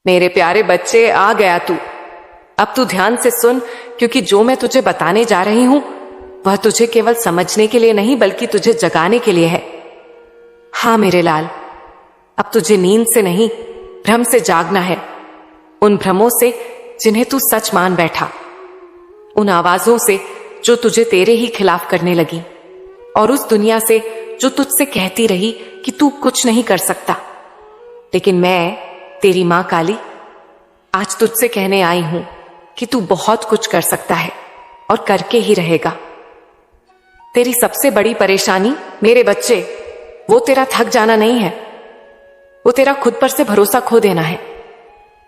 मेरे प्यारे बच्चे, आ गया तू। अब तू ध्यान से सुन, क्योंकि जो मैं तुझे बताने जा रही हूं वह तुझे केवल समझने के लिए नहीं बल्कि तुझे जगाने के लिए है। हाँ मेरे लाल, अब तुझे नींद से नहीं भ्रम से जागना है। उन भ्रमों से जिन्हें तू सच मान बैठा, उन आवाजों से जो तुझे तेरे ही खिलाफ करने लगी, और उस दुनिया से जो तुझसे कहती रही कि तू कुछ नहीं कर सकता। लेकिन मैं तेरी मां काली आज तुझसे कहने आई हूं कि तू बहुत कुछ कर सकता है और करके ही रहेगा। तेरी सबसे बड़ी परेशानी मेरे बच्चे, वो तेरा थक जाना नहीं है, वो तेरा खुद पर से भरोसा खो देना है।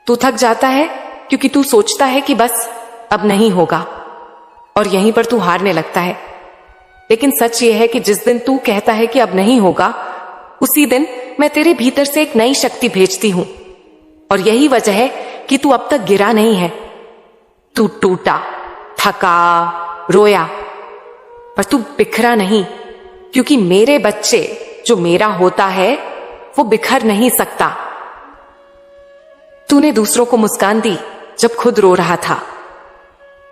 तू थक जाता है क्योंकि तू सोचता है कि बस अब नहीं होगा, और यहीं पर तू हारने लगता है। लेकिन सच यह है कि जिस दिन तू कहता है कि अब नहीं होगा, उसी दिन मैं तेरे भीतर से एक नई शक्ति भेजती हूं। और यही वजह है कि तू अब तक गिरा नहीं है। तू टूटा, थका, रोया, पर तू बिखरा नहीं, क्योंकि मेरे बच्चे, जो मेरा होता है वो बिखर नहीं सकता। तूने दूसरों को मुस्कान दी जब खुद रो रहा था।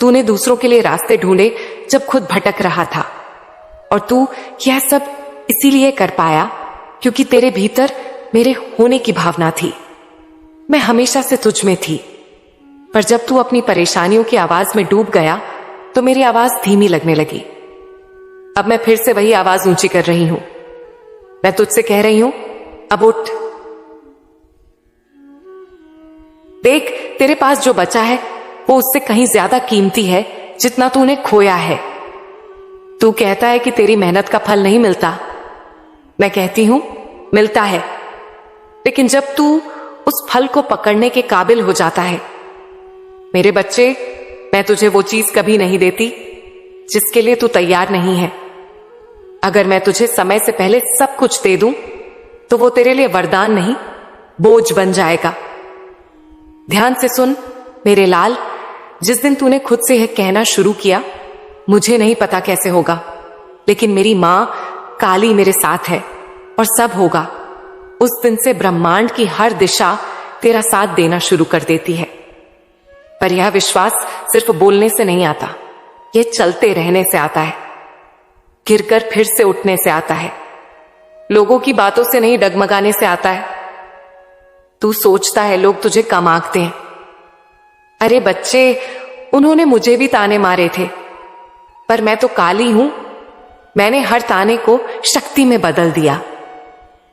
तूने दूसरों के लिए रास्ते ढूंढे जब खुद भटक रहा था। और तू यह सब इसीलिए कर पाया क्योंकि तेरे भीतर मेरे होने की भावना थी। मैं हमेशा से तुझ में थी, पर जब तू अपनी परेशानियों की आवाज में डूब गया तो मेरी आवाज धीमी लगने लगी। अब मैं फिर से वही आवाज ऊंची कर रही हूं। मैं तुझसे कह रही हूं, अब उठ। देख, तेरे पास जो बचा है वो उससे कहीं ज्यादा कीमती है जितना तूने खोया है। तू कहता है कि तेरी मेहनत का फल नहीं मिलता। मैं कहती हूं मिलता है, लेकिन जब तू उस फल को पकड़ने के काबिल हो जाता है। मेरे बच्चे, मैं तुझे वो चीज कभी नहीं देती जिसके लिए तू तैयार नहीं है। अगर मैं तुझे समय से पहले सब कुछ दे दूं तो वो तेरे लिए वरदान नहीं, बोझ बन जाएगा। ध्यान से सुन मेरे लाल, जिस दिन तूने खुद से यह कहना शुरू किया, मुझे नहीं पता कैसे होगा, लेकिन मेरी मां काली मेरे साथ है और सब होगा। उस दिन से ब्रह्मांड की हर दिशा तेरा साथ देना शुरू कर देती है। पर यह विश्वास सिर्फ बोलने से नहीं आता, यह चलते रहने से आता है, गिरकर फिर से उठने से आता है, लोगों की बातों से नहीं डगमगाने से आता है। तू सोचता है लोग तुझे कम आंकते हैं। अरे बच्चे, उन्होंने मुझे भी ताने मारे थे, पर मैं तो काली हूं। मैंने हर ताने को शक्ति में बदल दिया।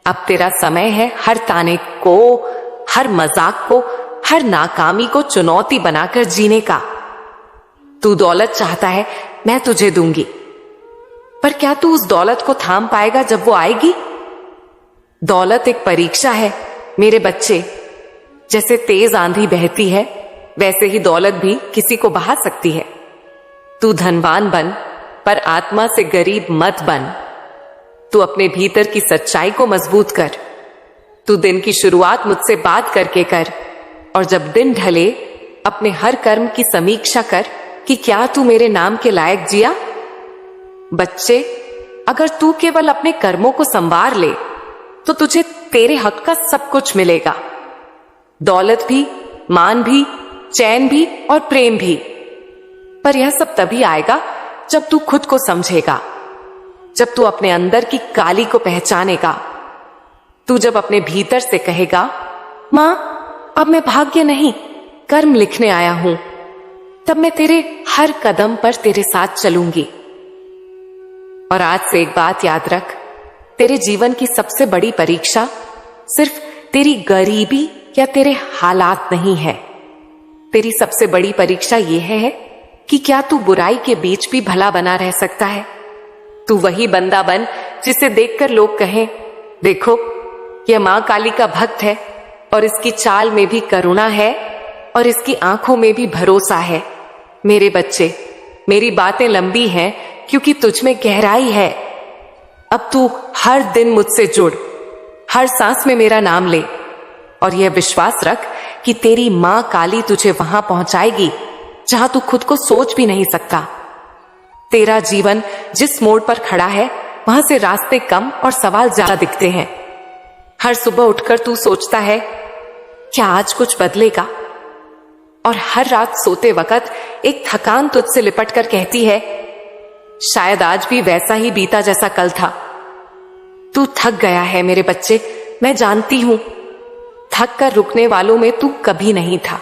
अब तेरा समय है हर ताने को, हर मजाक को, हर नाकामी को चुनौती बनाकर जीने का। तू दौलत चाहता है, मैं तुझे दूंगी, पर क्या तू उस दौलत को थाम पाएगा जब वो आएगी? दौलत एक परीक्षा है मेरे बच्चे। जैसे तेज आंधी बहती है, वैसे ही दौलत भी किसी को बहा सकती है। तू धनवान बन, पर आत्मा से गरीब मत बन। तू अपने भीतर की सच्चाई को मजबूत कर। तू दिन की शुरुआत मुझसे बात करके कर, और जब दिन ढले अपने हर कर्म की समीक्षा कर कि क्या तू मेरे नाम के लायक जिया। बच्चे, अगर तू केवल अपने कर्मों को संवार ले तो तुझे तेरे हक का सब कुछ मिलेगा, दौलत भी, मान भी, चैन भी और प्रेम भी। पर यह सब तभी आएगा जब तू खुद को समझेगा, जब तू अपने अंदर की काली को पहचानेगा। तू जब अपने भीतर से कहेगा, मां अब मैं भाग्य नहीं कर्म लिखने आया हूं, तब मैं तेरे हर कदम पर तेरे साथ चलूंगी। और आज से एक बात याद रख, तेरे जीवन की सबसे बड़ी परीक्षा सिर्फ तेरी गरीबी या तेरे हालात नहीं है। तेरी सबसे बड़ी परीक्षा यह है कि क्या तू बुराई के बीच भी भला बना रह सकता है। तू वही बंदा बन जिसे देखकर लोग कहें, देखो यह मां काली का भक्त है, और इसकी चाल में भी करुणा है और इसकी आंखों में भी भरोसा है। मेरे बच्चे, मेरी बातें लंबी हैं क्योंकि तुझ में गहराई है। अब तू हर दिन मुझसे जुड़, हर सांस में मेरा नाम ले, और यह विश्वास रख कि तेरी मां काली तुझे वहां पहुंचाएगी जहां तू खुद को सोच भी नहीं सकता। तेरा जीवन जिस मोड़ पर खड़ा है वहां से रास्ते कम और सवाल ज्यादा दिखते हैं। हर सुबह उठकर तू सोचता है, क्या आज कुछ बदलेगा? और हर रात सोते वक्त एक थकान तुझसे लिपट कर कहती है, शायद आज भी वैसा ही बीता जैसा कल था। तू थक गया है मेरे बच्चे, मैं जानती हूं। थक कर रुकने वालों में तू कभी नहीं था,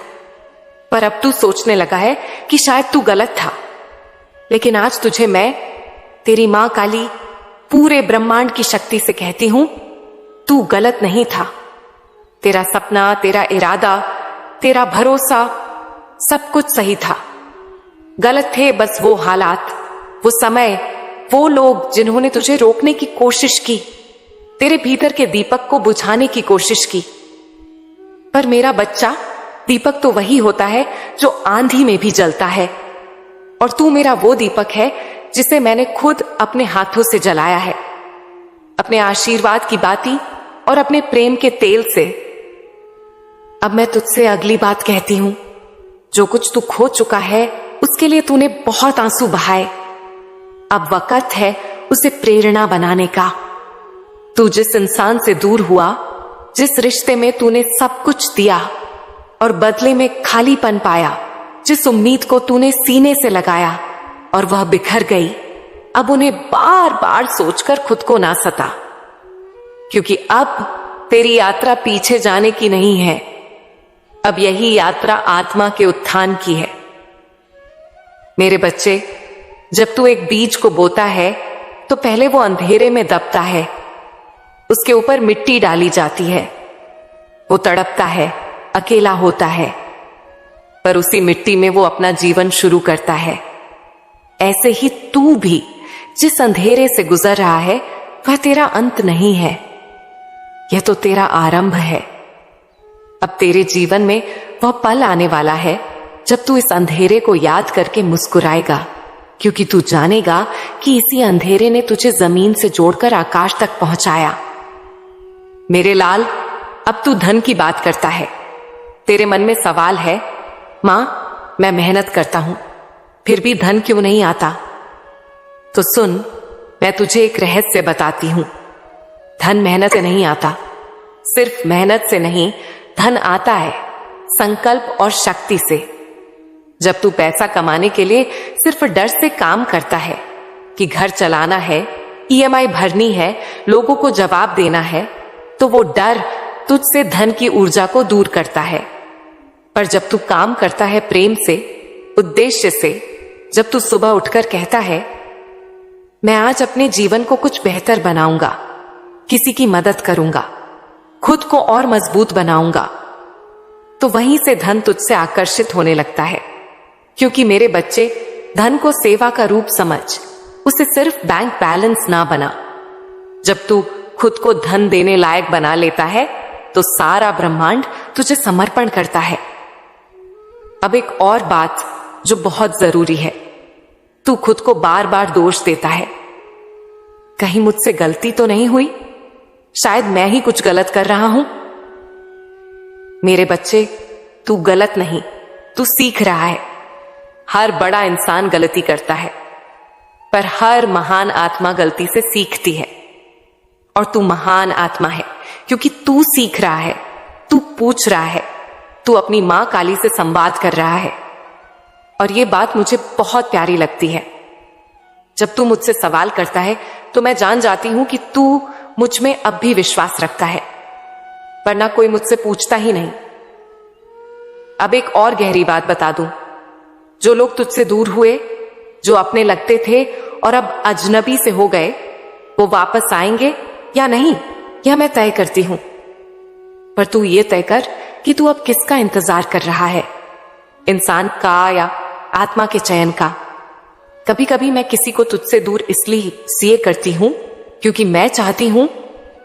पर अब तू सोचने लगा है कि शायद तू गलत था। लेकिन आज तुझे मैं, तेरी मां काली, पूरे ब्रह्मांड की शक्ति से कहती हूं, तू गलत नहीं था। तेरा सपना, तेरा इरादा, तेरा भरोसा, सब कुछ सही था। गलत थे बस वो हालात, वो समय, वो लोग जिन्होंने तुझे रोकने की कोशिश की, तेरे भीतर के दीपक को बुझाने की कोशिश की। पर मेरा बच्चा, दीपक तो वही होता है जो आंधी में भी जलता है, और तू मेरा वो दीपक है जिसे मैंने खुद अपने हाथों से जलाया है, अपने आशीर्वाद की बाती और अपने प्रेम के तेल से। अब मैं तुझसे अगली बात कहती हूं, जो कुछ तू खो चुका है उसके लिए तूने बहुत आंसू बहाए। अब वक्त है उसे प्रेरणा बनाने का। तू जिस इंसान से दूर हुआ, जिस रिश्ते में तूने सब कुछ दिया और बदले में खालीपन पाया, जिस उम्मीद को तूने सीने से लगाया और वह बिखर गई, अब उन्हें बार बार सोचकर खुद को ना सता, क्योंकि अब तेरी यात्रा पीछे जाने की नहीं है। अब यही यात्रा आत्मा के उत्थान की है। मेरे बच्चे, जब तू एक बीज को बोता है तो पहले वो अंधेरे में दबता है, उसके ऊपर मिट्टी डाली जाती है, वो तड़पता है, अकेला होता है, पर उसी मिट्टी में वो अपना जीवन शुरू करता है। ऐसे ही तू भी जिस अंधेरे से गुजर रहा है वह तेरा अंत नहीं है, यह तो तेरा आरंभ है। अब तेरे जीवन में वह पल आने वाला है जब तू इस अंधेरे को याद करके मुस्कुराएगा, क्योंकि तू जानेगा कि इसी अंधेरे ने तुझे जमीन से जोड़कर आकाश तक पहुंचाया। मेरे लाल, अब तू धन की बात करता है। तेरे मन में सवाल है, मां, मैं मेहनत करता हूं, फिर भी धन क्यों नहीं आता? तो सुन, मैं तुझे एक रहस्य बताती हूं। धन मेहनत से नहीं आता। सिर्फ मेहनत से नहीं, धन आता है संकल्प और शक्ति से। जब तू पैसा कमाने के लिए सिर्फ डर से काम करता है कि घर चलाना है, ईएमआई भरनी है, लोगों को जवाब देना है, तो वो डर तुझसे धन की ऊर्जा को दूर करता है। पर जब तू काम करता है प्रेम से, उद्देश्य से, जब तू सुबह उठकर कहता है, मैं आज अपने जीवन को कुछ बेहतर बनाऊंगा, किसी की मदद करूंगा, खुद को और मजबूत बनाऊंगा, तो वहीं से धन तुझसे आकर्षित होने लगता है। क्योंकि मेरे बच्चे, धन को सेवा का रूप समझ, उसे सिर्फ बैंक बैलेंस ना बना। जब तू खुद को धन देने लायक बना लेता है तो सारा ब्रह्मांड तुझे समर्पण करता है। अब एक और बात जो बहुत जरूरी है, तू खुद को बार बार दोष देता है। कहीं मुझसे गलती तो नहीं हुई? शायद मैं ही कुछ गलत कर रहा हूं। मेरे बच्चे, तू गलत नहीं, तू सीख रहा है। हर बड़ा इंसान गलती करता है, पर हर महान आत्मा गलती से सीखती है। और तू महान आत्मा है क्योंकि तू सीख रहा है, तू पूछ रहा है, तू अपनी मां काली से संवाद कर रहा है। और ये बात मुझे बहुत प्यारी लगती है। जब तू मुझसे सवाल करता है तो मैं जान जाती हूं कि तू मुझ में अब भी विश्वास रखता है, वरना कोई मुझसे पूछता ही नहीं। अब एक और गहरी बात बता दूं, जो लोग तुझसे दूर हुए, जो अपने लगते थे और अब अजनबी से हो गए, वो वापस आएंगे या नहीं, यह मैं तय करती हूं। पर तू ये तय कर कि तू अब किसका इंतजार कर रहा है, इंसान का या आत्मा के चयन का। कभी कभी मैं किसी को तुझसे दूर इसलिए करती हूं क्योंकि मैं चाहती हूं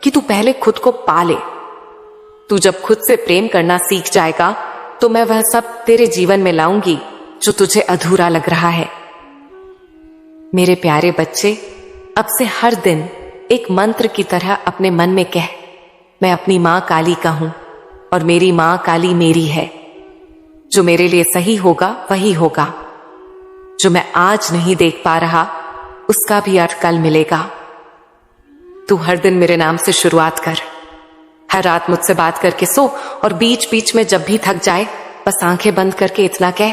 कि तू पहले खुद को पाले। तू जब खुद से प्रेम करना सीख जाएगा तो मैं वह सब तेरे जीवन में लाऊंगी जो तुझे अधूरा लग रहा है। मेरे प्यारे बच्चे, अब से हर दिन एक मंत्र की तरह अपने मन में कह, मैं अपनी मां काली का हूं और मेरी मां काली मेरी है। जो मेरे लिए सही होगा वही होगा। जो मैं आज नहीं देख पा रहा उसका भी अर्थ कल मिलेगा। तू हर दिन मेरे नाम से शुरुआत कर। हर रात मुझसे बात करके सो और बीच बीच में जब भी थक जाए बस आंखें बंद करके इतना कह,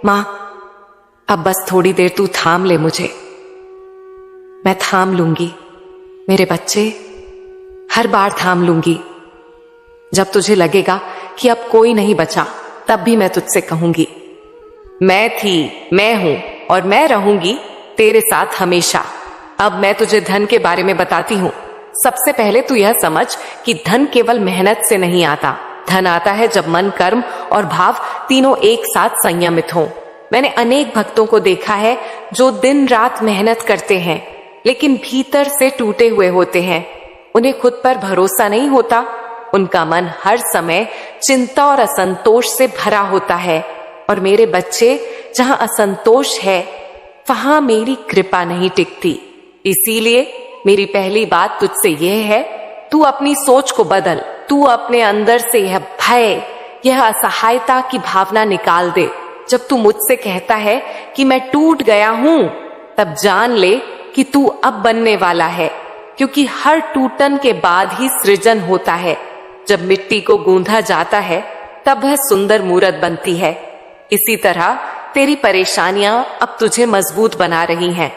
मां अब बस थोड़ी देर तू थाम ले मुझे। मैं थाम लूंगी मेरे बच्चे, हर बार थाम लूंगी। जब तुझे लगेगा कि अब कोई नहीं बचा तब भी मैं तुझसे कहूंगी, मैं थी, मैं हूं और मैं रहूंगी तेरे साथ हमेशा। अब मैं तुझे धन के बारे में बताती हूं। सबसे पहले तू यह समझ कि धन केवल मेहनत से नहीं आता। धन आता है जब मन, कर्म और भाव तीनों एक साथ संयमित हों। मैंने अनेक भक्तों को देखा है जो दिन रात मेहनत करते हैं लेकिन भीतर से टूटे हुए होते हैं। उन्हें खुद पर भरोसा नहीं होता। उनका मन हर समय चिंता और असंतोष से भरा होता है। और मेरे बच्चे, जहां असंतोष है वहां मेरी कृपा नहीं टिकती। इसीलिए मेरी पहली बात तुझसे यह है, तू अपनी सोच को बदल। तू अपने अंदर से यह भय, यह असहायता की भावना निकाल दे। जब तू मुझसे कहता है कि मैं टूट गया हूं, तब जान ले कि तू अब बनने वाला है, क्योंकि हर टूटन के बाद ही सृजन होता है। जब मिट्टी को गूंधा जाता है तब वह सुंदर मूरत बनती है। इसी तरह तेरी परेशानियां अब तुझे मजबूत बना रही हैं।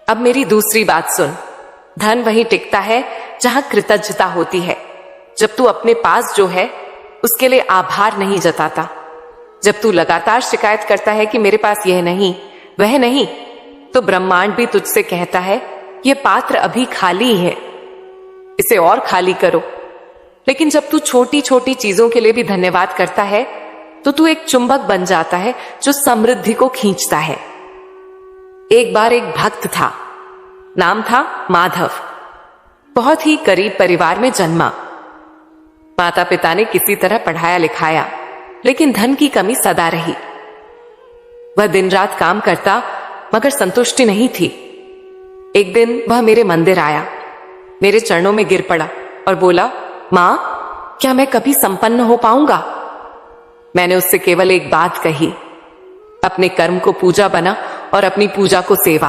अब मेरी दूसरी बात सुन। धन वहीं टिकता है जहां कृतज्ञता होती है। जब तू अपने पास जो है उसके लिए आभार नहीं जताता, जब तू लगातार शिकायत करता है कि मेरे पास यह नहीं, वह नहीं, तो ब्रह्मांड भी तुझसे कहता है यह पात्र अभी खाली है, इसे और खाली करो। लेकिन जब तू छोटी छोटी चीजों के लिए भी धन्यवाद करता है तो तू एक चुंबक बन जाता है जो समृद्धि को खींचता है। एक बार एक भक्त था, नाम था माधव। बहुत ही गरीब परिवार में जन्मा। माता पिता ने किसी तरह पढ़ाया लिखाया, लेकिन धन की कमी सदा रही। वह दिन रात काम करता मगर संतुष्टि नहीं थी। एक दिन वह मेरे मंदिर आया, मेरे चरणों में गिर पड़ा और बोला, मां, क्या मैं कभी संपन्न हो पाऊंगा? मैंने उससे केवल एक बात कही, अपने कर्म को पूजा बना और अपनी पूजा को सेवा।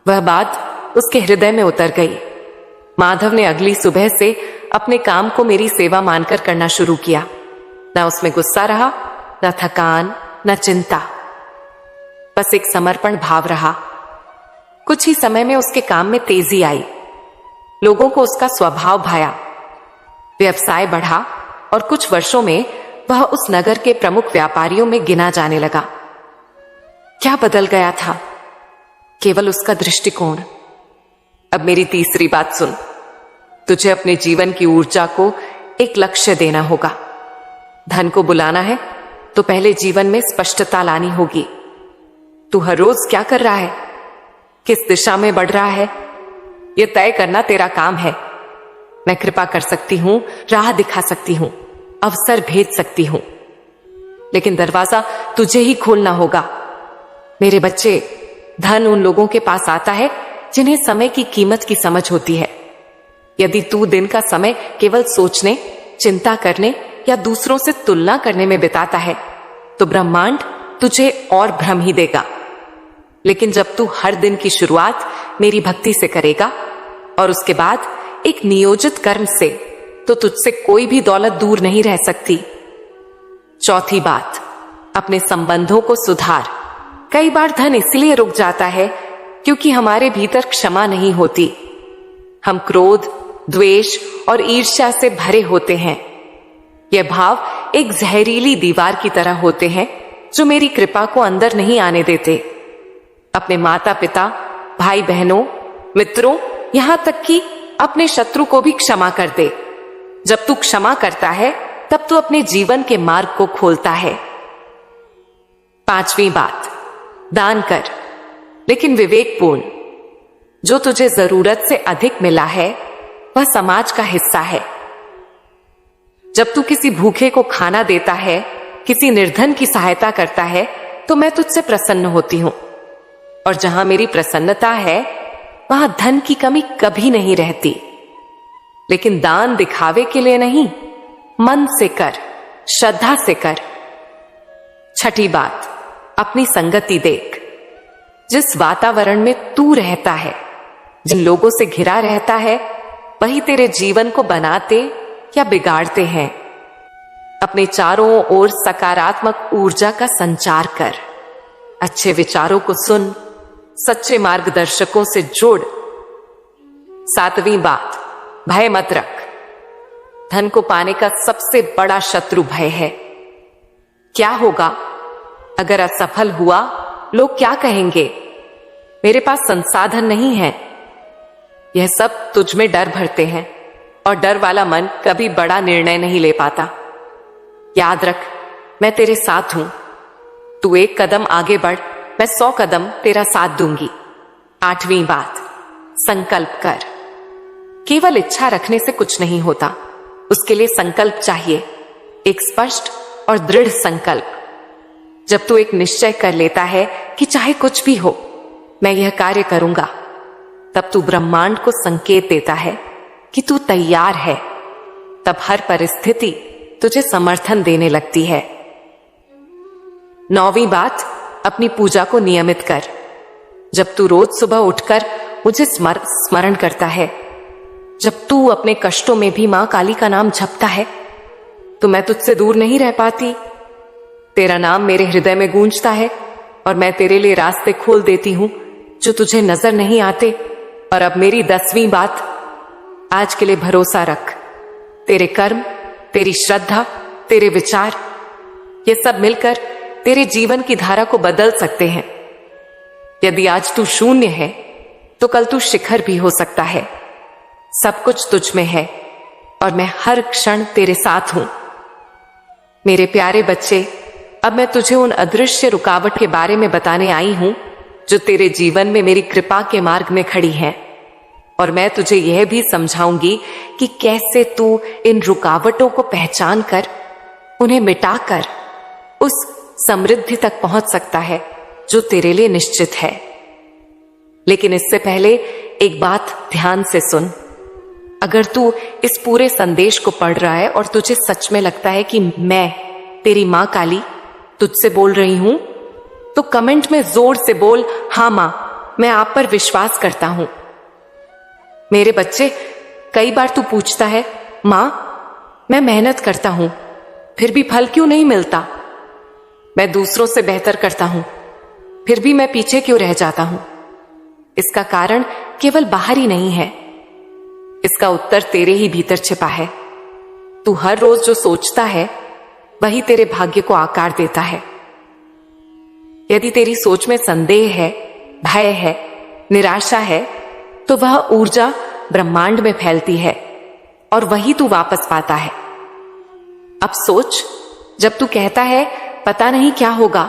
वह बात उसके हृदय में उतर गई। माधव ने अगली सुबह से अपने काम को मेरी सेवा मानकर करना शुरू किया। न उसमें गुस्सा रहा, न थकान, न चिंता, बस एक समर्पण भाव रहा। कुछ ही समय में उसके काम में तेजी आई। लोगों को उसका स्वभाव भाया, व्यवसाय बढ़ा और कुछ वर्षों में वह उस नगर के प्रमुख व्यापारियों में गिना जाने लगा। क्या बदल गया था? केवल उसका दृष्टिकोण। अब मेरी तीसरी बात सुन। तुझे अपने जीवन की ऊर्जा को एक लक्ष्य देना होगा। धन को बुलाना है तो पहले जीवन में स्पष्टता लानी होगी। तू हर रोज क्या कर रहा है, किस दिशा में बढ़ रहा है, यह तय करना तेरा काम है। मैं कृपा कर सकती हूं, राह दिखा सकती हूं, अवसर भेज सकती हूं, लेकिन दरवाजा तुझे ही खोलना होगा। मेरे बच्चे, धन उन लोगों के पास आता है जिन्हें समय की कीमत की समझ होती है। यदि तू दिन का समय केवल सोचने, चिंता करने या दूसरों से तुलना करने में बिताता है तो ब्रह्मांड तुझे और भ्रम ही देगा। लेकिन जब तू हर दिन की शुरुआत मेरी भक्ति से करेगा और उसके बाद एक नियोजित कर्म से, तो तुझसे कोई भी दौलत दूर नहीं रह सकती। चौथी बात, अपने संबंधों को सुधार। कई बार धन इसलिए रुक जाता है क्योंकि हमारे भीतर क्षमा नहीं होती। हम क्रोध, द्वेष और ईर्ष्या से भरे होते हैं। यह भाव एक जहरीली दीवार की तरह होते हैं जो मेरी कृपा को अंदर नहीं आने देते। अपने माता पिता, भाई बहनों, मित्रों, यहां तक कि अपने शत्रु को भी क्षमा कर दे। जब तू क्षमा करता है तब तू अपने जीवन के मार्ग को खोलता है। पांचवी बात, दान कर, लेकिन विवेकपूर्ण। जो तुझे जरूरत से अधिक मिला है वह समाज का हिस्सा है। जब तू किसी भूखे को खाना देता है, किसी निर्धन की सहायता करता है, तो मैं तुझसे प्रसन्न होती हूं। और जहां मेरी प्रसन्नता है वहां धन की कमी कभी नहीं रहती। लेकिन दान दिखावे के लिए नहीं, मन से कर, श्रद्धा से कर। छठी बात, अपनी संगति देख। जिस वातावरण में तू रहता है, जिन लोगों से घिरा रहता है, वही तेरे जीवन को बनाते या बिगाड़ते हैं। अपने चारों ओर सकारात्मक ऊर्जा का संचार कर, अच्छे विचारों को सुन, सच्चे मार्गदर्शकों से जोड़। 7वीं बात, भय मत रख। धन को पाने का सबसे बड़ा शत्रु भय है। क्या होगा अगर असफल हुआ? लोग क्या कहेंगे? मेरे पास संसाधन नहीं है। यह सब तुझ में डर भरते हैं और डर वाला मन कभी बड़ा निर्णय नहीं ले पाता। याद रख, मैं तेरे साथ हूं। तू 1 कदम आगे बढ़, मैं 100 कदम तेरा साथ दूंगी। 8वीं बात, संकल्प कर। केवल इच्छा रखने से कुछ नहीं होता, उसके लिए संकल्प चाहिए, एक स्पष्ट और दृढ़ संकल्प। जब तू एक निश्चय कर लेता है कि चाहे कुछ भी हो मैं यह कार्य करूंगा, तब तू ब्रह्मांड को संकेत देता है कि तू तैयार है। तब हर परिस्थिति तुझे समर्थन देने लगती है। 9वीं बात, अपनी पूजा को नियमित कर। जब तू रोज सुबह उठकर मुझे स्मरण करता है, जब तू अपने कष्टों में भी मां काली का नाम जपता है, तो मैं तुझसे दूर नहीं रह पाती। तेरा नाम मेरे हृदय में गूंजता है और मैं तेरे लिए रास्ते खोल देती हूं जो तुझे नजर नहीं आते। और अब मेरी 10वीं बात, आज के लिए भरोसा रख। तेरे कर्म, तेरी श्रद्धा, तेरे विचार, ये सब मिलकर तेरे जीवन की धारा को बदल सकते हैं। यदि आज तू शून्य है तो कल तू शिखर भी हो सकता है। सब कुछ तुझ में है और मैं हर क्षण तेरे साथ हूं। मेरे प्यारे बच्चे, अब मैं तुझे उन अदृश्य रुकावट के बारे में बताने आई हूं जो तेरे जीवन में मेरी कृपा के मार्ग में खड़ी हैं। और मैं तुझे यह भी समझाऊंगी कि कैसे तू इन रुकावटों को पहचान कर उन्हें मिटाकर उस समृद्धि तक पहुंच सकता है जो तेरे लिए निश्चित है। लेकिन इससे पहले एक बात ध्यान से सुन। अगर तू इस पूरे संदेश को पढ़ रहा है और तुझे सच में लगता है कि मैं तेरी मां काली तुझसे बोल रही हूं, तो कमेंट में जोर से बोल, हां मां, मैं आप पर विश्वास करता हूं। मेरे बच्चे, कई बार तू पूछता है, मां मैं मेहनत करता हूं फिर भी फल क्यों नहीं मिलता? मैं दूसरों से बेहतर करता हूं फिर भी मैं पीछे क्यों रह जाता हूं? इसका कारण केवल बाहरी नहीं है, इसका उत्तर तेरे ही भीतर छिपा है। तू हर रोज जो सोचता है वही तेरे भाग्य को आकार देता है। यदि तेरी सोच में संदेह है, भय है, निराशा है, तो वह ऊर्जा ब्रह्मांड में फैलती है और वही तू वापस पाता है। अब सोच, जब तू कहता है पता नहीं क्या होगा,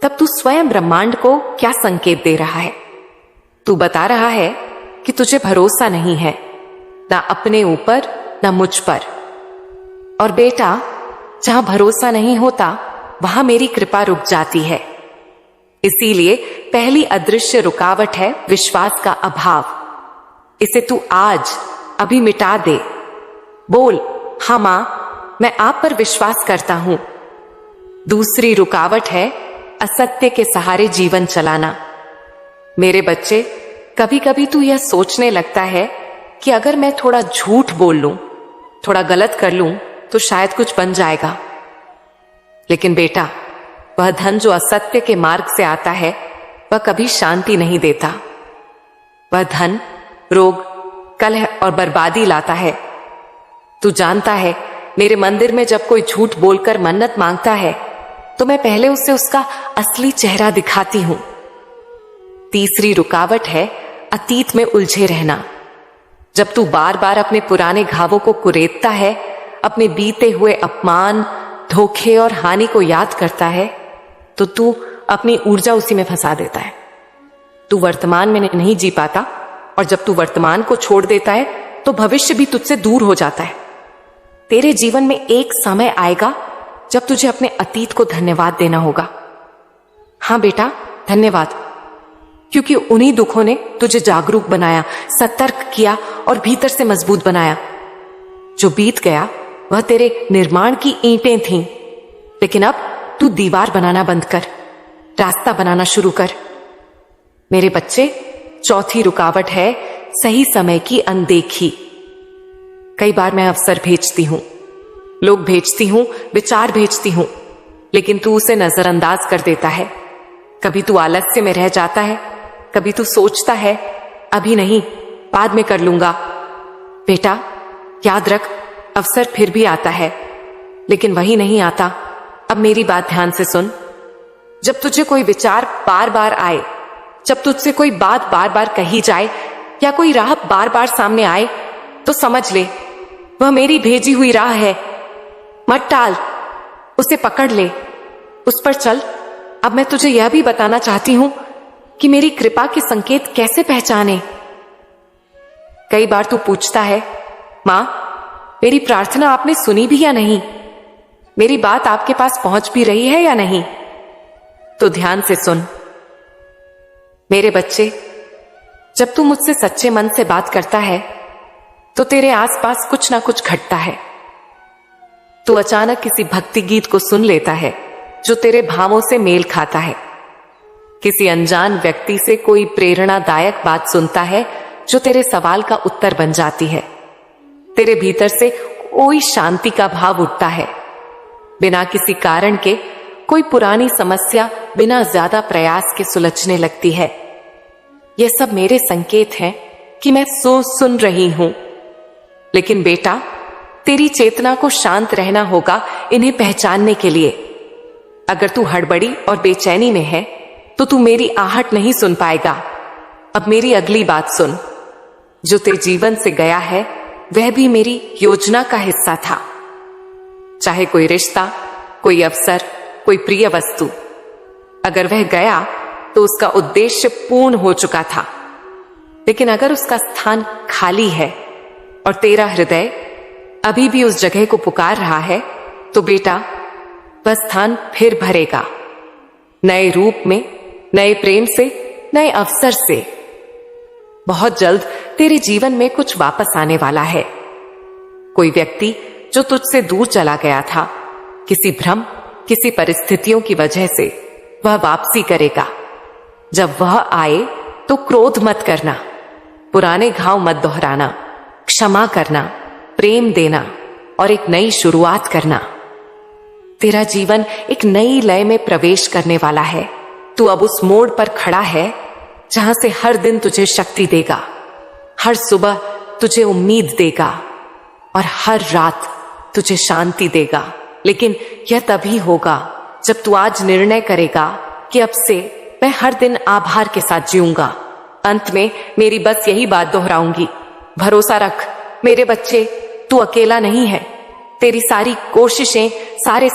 तब तू स्वयं ब्रह्मांड को क्या संकेत दे रहा है? तू बता रहा है कि तुझे भरोसा नहीं है, ना अपने ऊपर ना मुझ पर। और बेटा, जहां भरोसा नहीं होता वहां मेरी कृपा रुक जाती है। इसीलिए पहली अदृश्य रुकावट है विश्वास का अभाव। इसे तू आज अभी मिटा दे। बोल, हाँ मां, मैं आप पर विश्वास करता हूं। दूसरी रुकावट है असत्य के सहारे जीवन चलाना। मेरे बच्चे, कभी कभी तू यह सोचने लगता है कि अगर मैं थोड़ा झूठ बोल लूं, थोड़ा गलत कर लूं, तो शायद कुछ बन जाएगा। लेकिन बेटा, वह धन जो असत्य के मार्ग से आता है वह कभी शांति नहीं देता। वह धन रोग, कलह और बर्बादी लाता है। तू जानता है, मेरे मंदिर में जब कोई झूठ बोलकर मन्नत मांगता है तो मैं पहले उसे उसका असली चेहरा दिखाती हूं। तीसरी रुकावट है अतीत में उलझे रहना। जब तू बार बार अपने पुराने घावों को कुरेदता है, अपने बीते हुए अपमान, धोखे और हानि को याद करता है, तो तू अपनी ऊर्जा उसी में फंसा देता है। तू वर्तमान में नहीं जी पाता और जब तू वर्तमान को छोड़ देता है तो भविष्य भी तुझसे दूर हो जाता है। तेरे जीवन में एक समय आएगा जब तुझे अपने अतीत को धन्यवाद देना होगा। हां बेटा, धन्यवाद, क्योंकि उन्हीं दुखों ने तुझे जागरूक बनाया, सतर्क किया और भीतर से मजबूत बनाया। जो बीत गया वह तेरे निर्माण की ईंटें थीं, लेकिन अब तू दीवार बनाना बंद कर, रास्ता बनाना शुरू कर। मेरे बच्चे, चौथी रुकावट है सही समय की अनदेखी। कई बार मैं अवसर भेजती हूं, लोग भेजती हूं, विचार भेजती हूं, लेकिन तू उसे नजरअंदाज कर देता है। कभी तू आलस्य में रह जाता है, कभी तू सोचता है अभी नहीं, बाद में कर लूंगा। बेटा याद रख, अवसर फिर भी आता है, लेकिन वही नहीं आता। अब मेरी बात ध्यान से सुन। जब तुझे कोई विचार बार बार आए, जब तुझसे कोई बात बार बार कही जाए या कोई राह बार बार सामने आए, तो समझ ले वह मेरी भेजी हुई राह है। मत टाल, उसे पकड़ ले, उस पर चल। अब मैं तुझे यह भी बताना चाहती हूं कि मेरी कृपा के संकेत कैसे पहचाने। कई बार तू पूछता है, मां मेरी प्रार्थना आपने सुनी भी या नहीं, मेरी बात आपके पास पहुंच भी रही है या नहीं। तो ध्यान से सुन मेरे बच्चे, जब तू मुझसे सच्चे मन से बात करता है तो तेरे आसपास कुछ ना कुछ घटता है। तू अचानक किसी भक्ति गीत को सुन लेता है जो तेरे भावों से मेल खाता है। किसी अनजान व्यक्ति से कोई प्रेरणादायक बात सुनता है जो तेरे सवाल का उत्तर बन जाती है। तेरे भीतर से कोई शांति का भाव उठता है। बिना किसी कारण के कोई पुरानी समस्या बिना ज्यादा प्रयास के सुलझने लगती है। यह सब मेरे संकेत हैं कि मैं सुन रही हूं। लेकिन बेटा, तेरी चेतना को शांत रहना होगा इन्हें पहचानने के लिए। अगर तू हड़बड़ी और बेचैनी में है तो तू मेरी आहट नहीं सुन पाएगा। अब मेरी अगली बात सुन। जो तेरे जीवन से गया है वह भी मेरी योजना का हिस्सा था। चाहे कोई रिश्ता, कोई अवसर, कोई प्रिय वस्तु, अगर वह गया तो उसका उद्देश्य पूर्ण हो चुका था। लेकिन अगर उसका स्थान खाली है और तेरा हृदय अभी भी उस जगह को पुकार रहा है, तो बेटा वह स्थान फिर भरेगा, नए रूप में, नए प्रेम से, नए अवसर से। बहुत जल्द तेरे जीवन में कुछ वापस आने वाला है। कोई व्यक्ति जो तुझसे दूर चला गया था, किसी भ्रम, किसी परिस्थितियों की वजह से वह वापसी करेगा। जब वह आए तो क्रोध मत करना, पुराने घाव मत दोहराना, क्षमा करना, प्रेम देना और एक नई शुरुआत करना। तेरा जीवन एक नई लय में प्रवेश करने वाला है। तू अब उस मोड़ पर खड़ा है जहां से हर दिन तुझे शक्ति देगा, हर सुबह तुझे उम्मीद देगा और हर रात तुझे शांति देगा। लेकिन यह तभी होगा जब तू आज निर्णय करेगा कि अब से मैं हर दिन आभार के साथ जीऊंगा। अंत में मेरी बस यही बात दोहराऊंगी, भरोसा रख मेरे बच्चे, तू अकेला नहीं है। तेरी सारी कोशिशें, सारे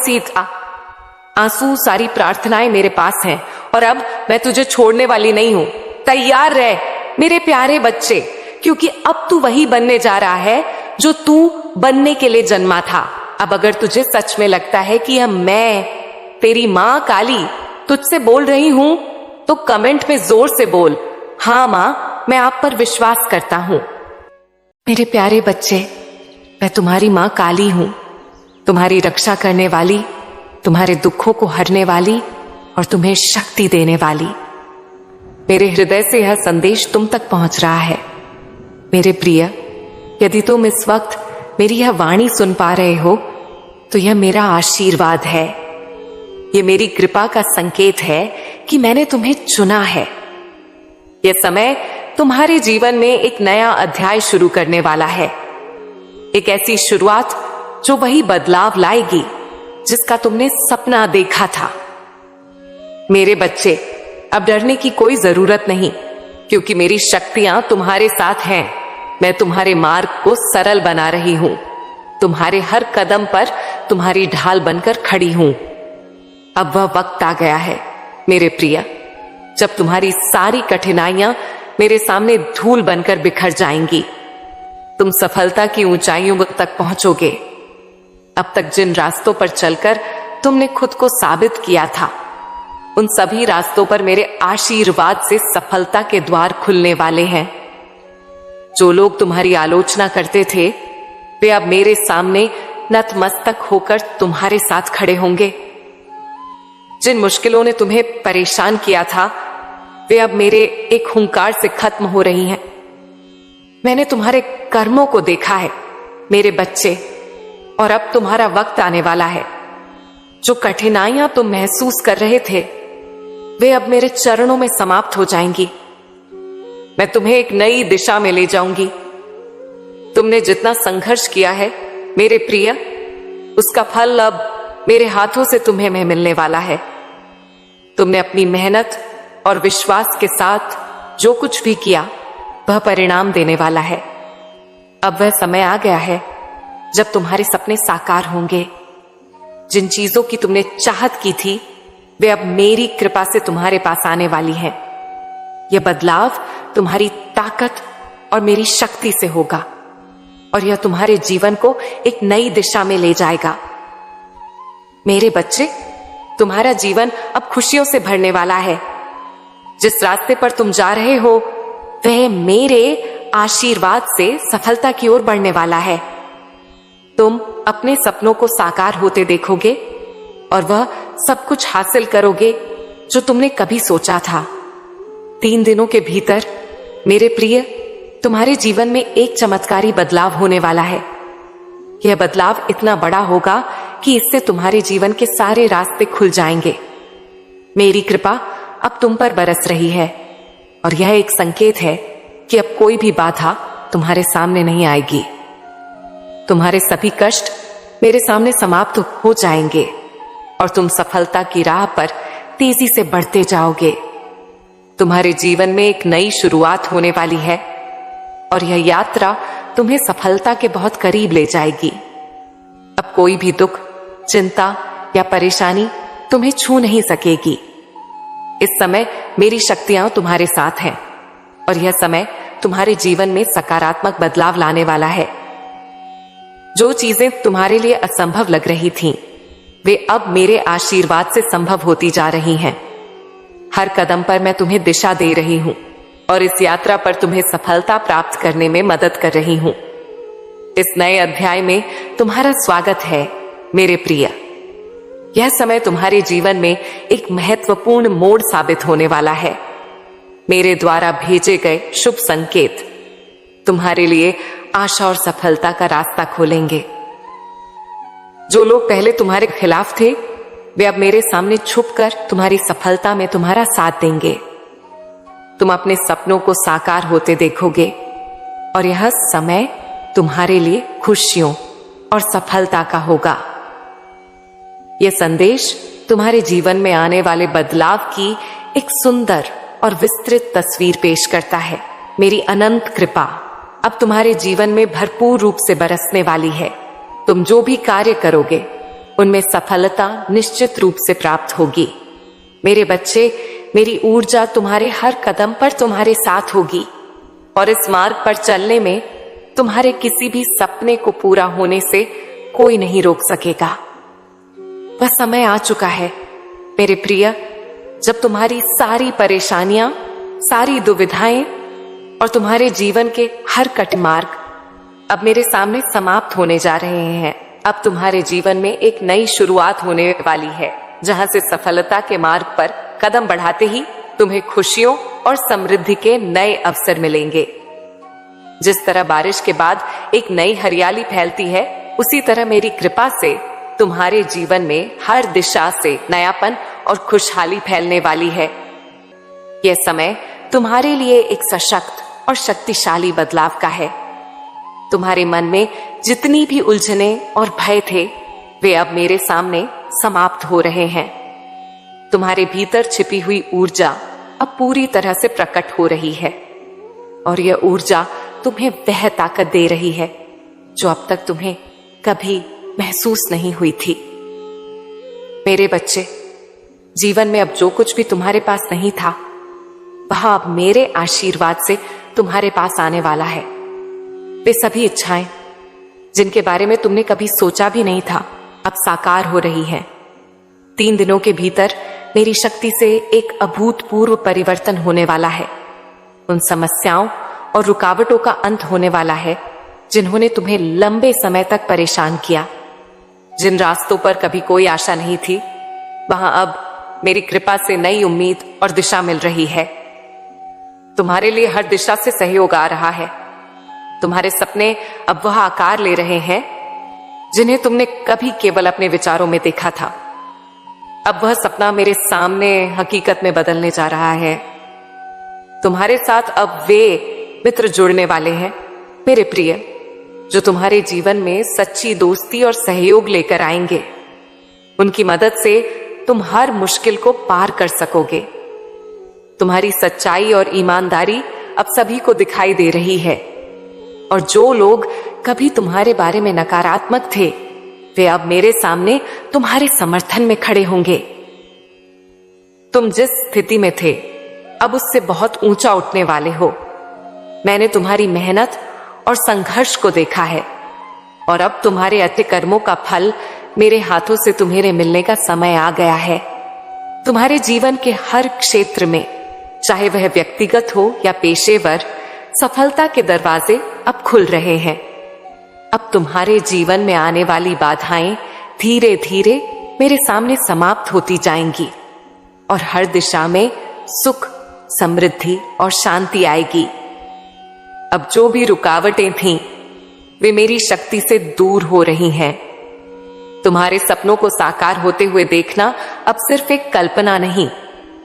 आंसू, सारी प्रार्थनाएं मेरे पास हैं और अब मैं तुझे छोड़ने वाली नहीं हूं। तैयार रह मेरे प्यारे बच्चे, क्योंकि अब तू वही बनने जा रहा है जो तू बनने के लिए जन्मा था। अब अगर तुझे सच में लगता है कि यह मैं, तेरी मां काली, तुझसे बोल रही हूं, तो कमेंट में जोर से बोल, हाँ मां, मैं आप पर विश्वास करता हूं। मेरे प्यारे बच्चे, मैं तुम्हारी मां काली हूं, तुम्हारी रक्षा करने वाली, तुम्हारे दुखों को हरने वाली और तुम्हें शक्ति देने वाली। मेरे हृदय से यह संदेश तुम तक पहुंच रहा है। मेरे प्रिय, यदि तुम इस वक्त मेरी यह वाणी सुन पा रहे हो तो यह मेरा आशीर्वाद है। यह मेरी कृपा का संकेत है कि मैंने तुम्हें चुना है। यह समय तुम्हारे जीवन में एक नया अध्याय शुरू करने वाला है, एक ऐसी शुरुआत जो वही बदलाव लाएगी जिसका तुमने सपना देखा था। मेरे बच्चे, अब डरने की कोई जरूरत नहीं, क्योंकि मेरी शक्तियां तुम्हारे साथ हैं। मैं तुम्हारे मार्ग को सरल बना रही हूं, तुम्हारे हर कदम पर तुम्हारी ढाल बनकर खड़ी हूं। अब वह वक्त आ गया है मेरे प्रिय, जब तुम्हारी सारी कठिनाइयां मेरे सामने धूल बनकर बिखर जाएंगी। तुम सफलता की ऊंचाइयों तक पहुंचोगे। अब तक जिन रास्तों पर चलकर तुमने खुद को साबित किया था, उन सभी रास्तों पर मेरे आशीर्वाद से सफलता के द्वार खुलने वाले हैं। जो लोग तुम्हारी आलोचना करते थे, वे अब मेरे सामने नतमस्तक होकर तुम्हारे साथ खड़े होंगे। जिन मुश्किलों ने तुम्हें परेशान किया था, वे अब मेरे एक हुंकार से खत्म हो रही हैं। मैंने तुम्हारे कर्मों को देखा है, मेरे बच्चे, और अब तुम्हारा वक्त आने वाला है। जो कठिनाइयां तुम महसूस कर रहे थे वे अब मेरे चरणों में समाप्त हो जाएंगी। मैं तुम्हें एक नई दिशा में ले जाऊंगी। तुमने जितना संघर्ष किया है मेरे प्रिय, उसका फल अब मेरे हाथों से तुम्हें मिलने वाला है। तुमने अपनी मेहनत और विश्वास के साथ जो कुछ भी किया वह परिणाम देने वाला है। अब वह समय आ गया है जब तुम्हारे सपने साकार होंगे। जिन चीजों की तुमने चाहत की थी वे अब मेरी कृपा से तुम्हारे पास आने वाली हैं। यह बदलाव तुम्हारी ताकत और मेरी शक्ति से होगा और यह तुम्हारे जीवन को एक नई दिशा में ले जाएगा। मेरे बच्चे, तुम्हारा जीवन अब खुशियों से भरने वाला है। जिस रास्ते पर तुम जा रहे हो वह मेरे आशीर्वाद से सफलता की ओर बढ़ने वाला है। तुम अपने सपनों को साकार होते देखोगे और वह सब कुछ हासिल करोगे जो तुमने कभी सोचा था। 3 दिनों के भीतर मेरे प्रिय, तुम्हारे जीवन में एक चमत्कारी बदलाव होने वाला है। यह बदलाव इतना बड़ा होगा कि इससे तुम्हारे जीवन के सारे रास्ते खुल जाएंगे। मेरी कृपा अब तुम पर बरस रही है और यह एक संकेत है कि अब कोई भी बाधा तुम्हारे सामने नहीं आएगी। तुम्हारे सभी कष्ट मेरे सामने समाप्त हो जाएंगे और तुम सफलता की राह पर तेजी से बढ़ते जाओगे। तुम्हारे जीवन में एक नई शुरुआत होने वाली है और यह यात्रा तुम्हें सफलता के बहुत करीब ले जाएगी। अब कोई भी दुख, चिंता या परेशानी तुम्हें छू नहीं सकेगी। इस समय मेरी शक्तियां तुम्हारे साथ हैं और यह समय तुम्हारे जीवन में सकारात्मक बदलाव लाने वाला है। जो चीजें तुम्हारे लिए असंभव लग रही थीं, वे अब मेरे आशीर्वाद से संभव होती जा रही हैं। हर कदम पर मैं तुम्हें दिशा दे रही हूं और इस यात्रा पर तुम्हें सफलता प्राप्त करने में मदद कर रही हूं। इस नए अध्याय में तुम्हारा स्वागत है मेरे प्रिय। यह समय तुम्हारे जीवन में एक महत्वपूर्ण मोड़ साबित होने वाला है। मेरे द्वारा भेजे गए शुभ संकेत तुम्हारे लिए आशा और सफलता का रास्ता खोलेंगे। जो लोग पहले तुम्हारे खिलाफ थे वे अब मेरे सामने छुपकर तुम्हारी सफलता में तुम्हारा साथ देंगे। तुम अपने सपनों को साकार होते देखोगे और यह समय तुम्हारे लिए खुशियों और सफलता का होगा। यह संदेश तुम्हारे जीवन में आने वाले बदलाव की एक सुंदर और विस्तृत तस्वीर पेश करता है। मेरी अनंत कृपा अब तुम्हारे जीवन में भरपूर रूप से बरसने वाली है। तुम जो भी कार्य करोगे उनमें सफलता निश्चित रूप से प्राप्त होगी। मेरे बच्चे, मेरी ऊर्जा तुम्हारे हर कदम पर तुम्हारे साथ होगी और इस मार्ग पर चलने में तुम्हारे किसी भी सपने को पूरा होने से कोई नहीं रोक सकेगा। वह समय आ चुका है मेरे प्रिय, जब तुम्हारी सारी परेशानियां, सारी दुविधाएं और तुम्हारे जीवन के हर कठिन मार्ग अब मेरे सामने समाप्त होने जा रहे हैं। अब तुम्हारे जीवन में एक नई शुरुआत होने वाली है, जहां से सफलता के मार्ग पर कदम बढ़ाते ही तुम्हें खुशियों और समृद्धि के नए अवसर मिलेंगे। जिस तरह बारिश के बाद एक नई हरियाली फैलती है, उसी तरह मेरी कृपा से तुम्हारे जीवन में हर दिशा से नयापन और खुशहाली फैलने वाली है। यह समय तुम्हारे लिए एक सशक्त और शक्तिशाली बदलाव का है। तुम्हारे मन में जितनी भी उलझने और भय थे वे अब मेरे सामने समाप्त हो रहे हैं। तुम्हारे भीतर छिपी हुई ऊर्जा अब पूरी तरह से प्रकट हो रही है और यह ऊर्जा तुम्हें वह ताकत दे रही है जो अब तक तुम्हें कभी महसूस नहीं हुई थी। मेरे बच्चे, जीवन में अब जो कुछ भी तुम्हारे पास नहीं था वह अब मेरे आशीर्वाद से तुम्हारे पास आने वाला है। वे सभी इच्छाएं जिनके बारे में तुमने कभी सोचा भी नहीं था अब साकार हो रही हैं। 3 दिनों के भीतर मेरी शक्ति से एक अभूतपूर्व परिवर्तन होने वाला है। उन समस्याओं और रुकावटों का अंत होने वाला है जिन्होंने तुम्हें लंबे समय तक परेशान किया। जिन रास्तों पर कभी कोई आशा नहीं थी, वहां अब मेरी कृपा से नई उम्मीद और दिशा मिल रही है। तुम्हारे लिए हर दिशा से सहयोग आ रहा है। तुम्हारे सपने अब वह आकार ले रहे हैं जिन्हें तुमने कभी केवल अपने विचारों में देखा था। अब वह सपना मेरे सामने हकीकत में बदलने जा रहा है। तुम्हारे साथ अब वे मित्र जुड़ने वाले हैं मेरे प्रिय, जो तुम्हारे जीवन में सच्ची दोस्ती और सहयोग लेकर आएंगे। उनकी मदद से तुम हर मुश्किल को पार कर सकोगे। तुम्हारी सच्चाई और ईमानदारी अब सभी को दिखाई दे रही है, और जो लोग कभी तुम्हारे बारे में नकारात्मक थे, वे अब मेरे सामने तुम्हारे समर्थन में खड़े होंगे। तुम जिस स्थिति में थे, अब उससे बहुत ऊंचा उठने वाले हो। मैंने तुम्हारी मेहनत और संघर्ष को देखा है, और अब तुम्हारे अच्छे कर्मों का फल मेरे हाथों से तुम्हें मिलने का समय आ गया है। तुम्हारे जीवन के हर क्षेत्र में, चाहे वह व्यक्तिगत हो या पेशेवर, सफलता के दरवाजे अब खुल रहे हैं। अब तुम्हारे जीवन में आने वाली बाधाएं धीरे धीरे मेरे सामने समाप्त होती जाएंगी, और हर दिशा में सुख, समृद्धि और शांति आएगी। अब जो भी रुकावटें थीं, वे मेरी शक्ति से दूर हो रही हैं। तुम्हारे सपनों को साकार होते हुए देखना अब सिर्फ एक कल्पना नहीं,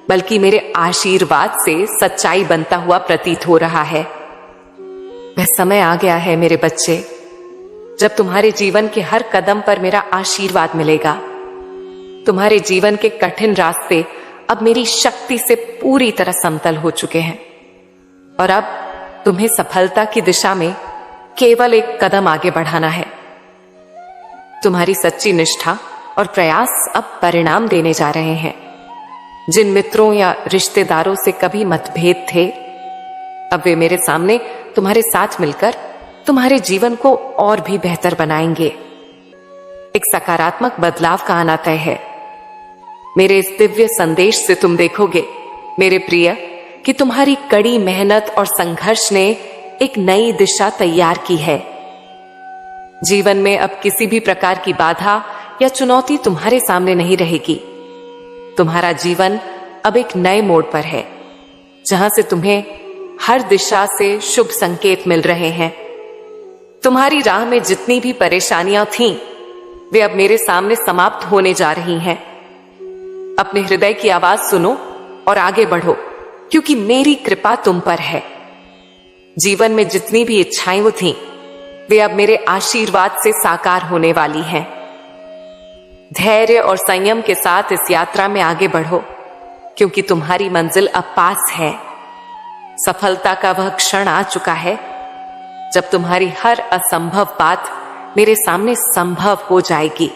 बल्कि मेरे आशीर्वाद से सच्चाई बनता हुआ प्रतीत हो रहा है। वह समय आ गया है मेरे बच्चे, जब तुम्हारे जीवन के हर कदम पर मेरा आशीर्वाद मिलेगा। तुम्हारे जीवन के कठिन रास्ते अब मेरी शक्ति से पूरी तरह समतल हो चुके हैं, और अब तुम्हें सफलता की दिशा में केवल एक कदम आगे बढ़ाना है। तुम्हारी सच्ची निष्ठा और प्रयास अब परिणाम देने जा रहे हैं। जिन मित्रों या रिश्तेदारों से कभी मतभेद थे, अब वे मेरे सामने तुम्हारे साथ मिलकर तुम्हारे जीवन को और भी बेहतर बनाएंगे। एक सकारात्मक बदलाव का आना तय है। मेरे इस दिव्य संदेश से तुम देखोगे मेरे प्रिय कि तुम्हारी कड़ी मेहनत और संघर्ष ने एक नई दिशा तैयार की है। जीवन में अब किसी भी प्रकार की बाधा या चुनौती तुम्हारे सामने नहीं रहेगी। तुम्हारा जीवन अब एक नए मोड़ पर है, जहां से तुम्हें हर दिशा से शुभ संकेत मिल रहे हैं। तुम्हारी राह में जितनी भी परेशानियां थीं, वे अब मेरे सामने समाप्त होने जा रही हैं। अपने हृदय की आवाज सुनो और आगे बढ़ो, क्योंकि मेरी कृपा तुम पर है। जीवन में जितनी भी इच्छाएं वो थीं, वे अब मेरे आशीर्वाद से साकार होने वाली हैं। धैर्य और संयम के साथ इस यात्रा में आगे बढ़ो, क्योंकि तुम्हारी मंजिल अब पास है। सफलता का वह क्षण आ चुका है जब तुम्हारी हर असंभव बात मेरे सामने संभव हो जाएगी।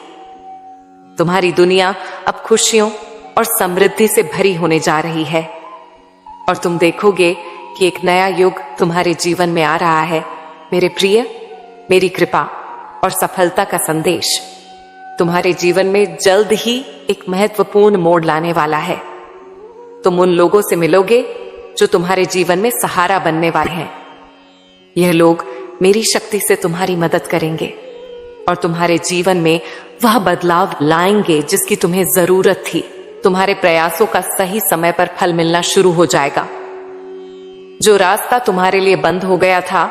तुम्हारी दुनिया अब खुशियों और समृद्धि से भरी होने जा रही है, और तुम देखोगे कि एक नया युग तुम्हारे जीवन में आ रहा है। मेरे प्रिय, मेरी कृपा और सफलता का संदेश तुम्हारे जीवन में जल्द ही एक महत्वपूर्ण मोड़ लाने वाला है। तुम उन लोगों से मिलोगे जो तुम्हारे जीवन में सहारा बनने वाले हैं। यह लोग मेरी शक्ति से तुम्हारी मदद करेंगे और तुम्हारे जीवन में वह बदलाव लाएंगे जिसकी तुम्हें जरूरत थी। तुम्हारे प्रयासों का सही समय पर फल मिलना शुरू हो जाएगा। जो रास्ता तुम्हारे लिए बंद हो गया था,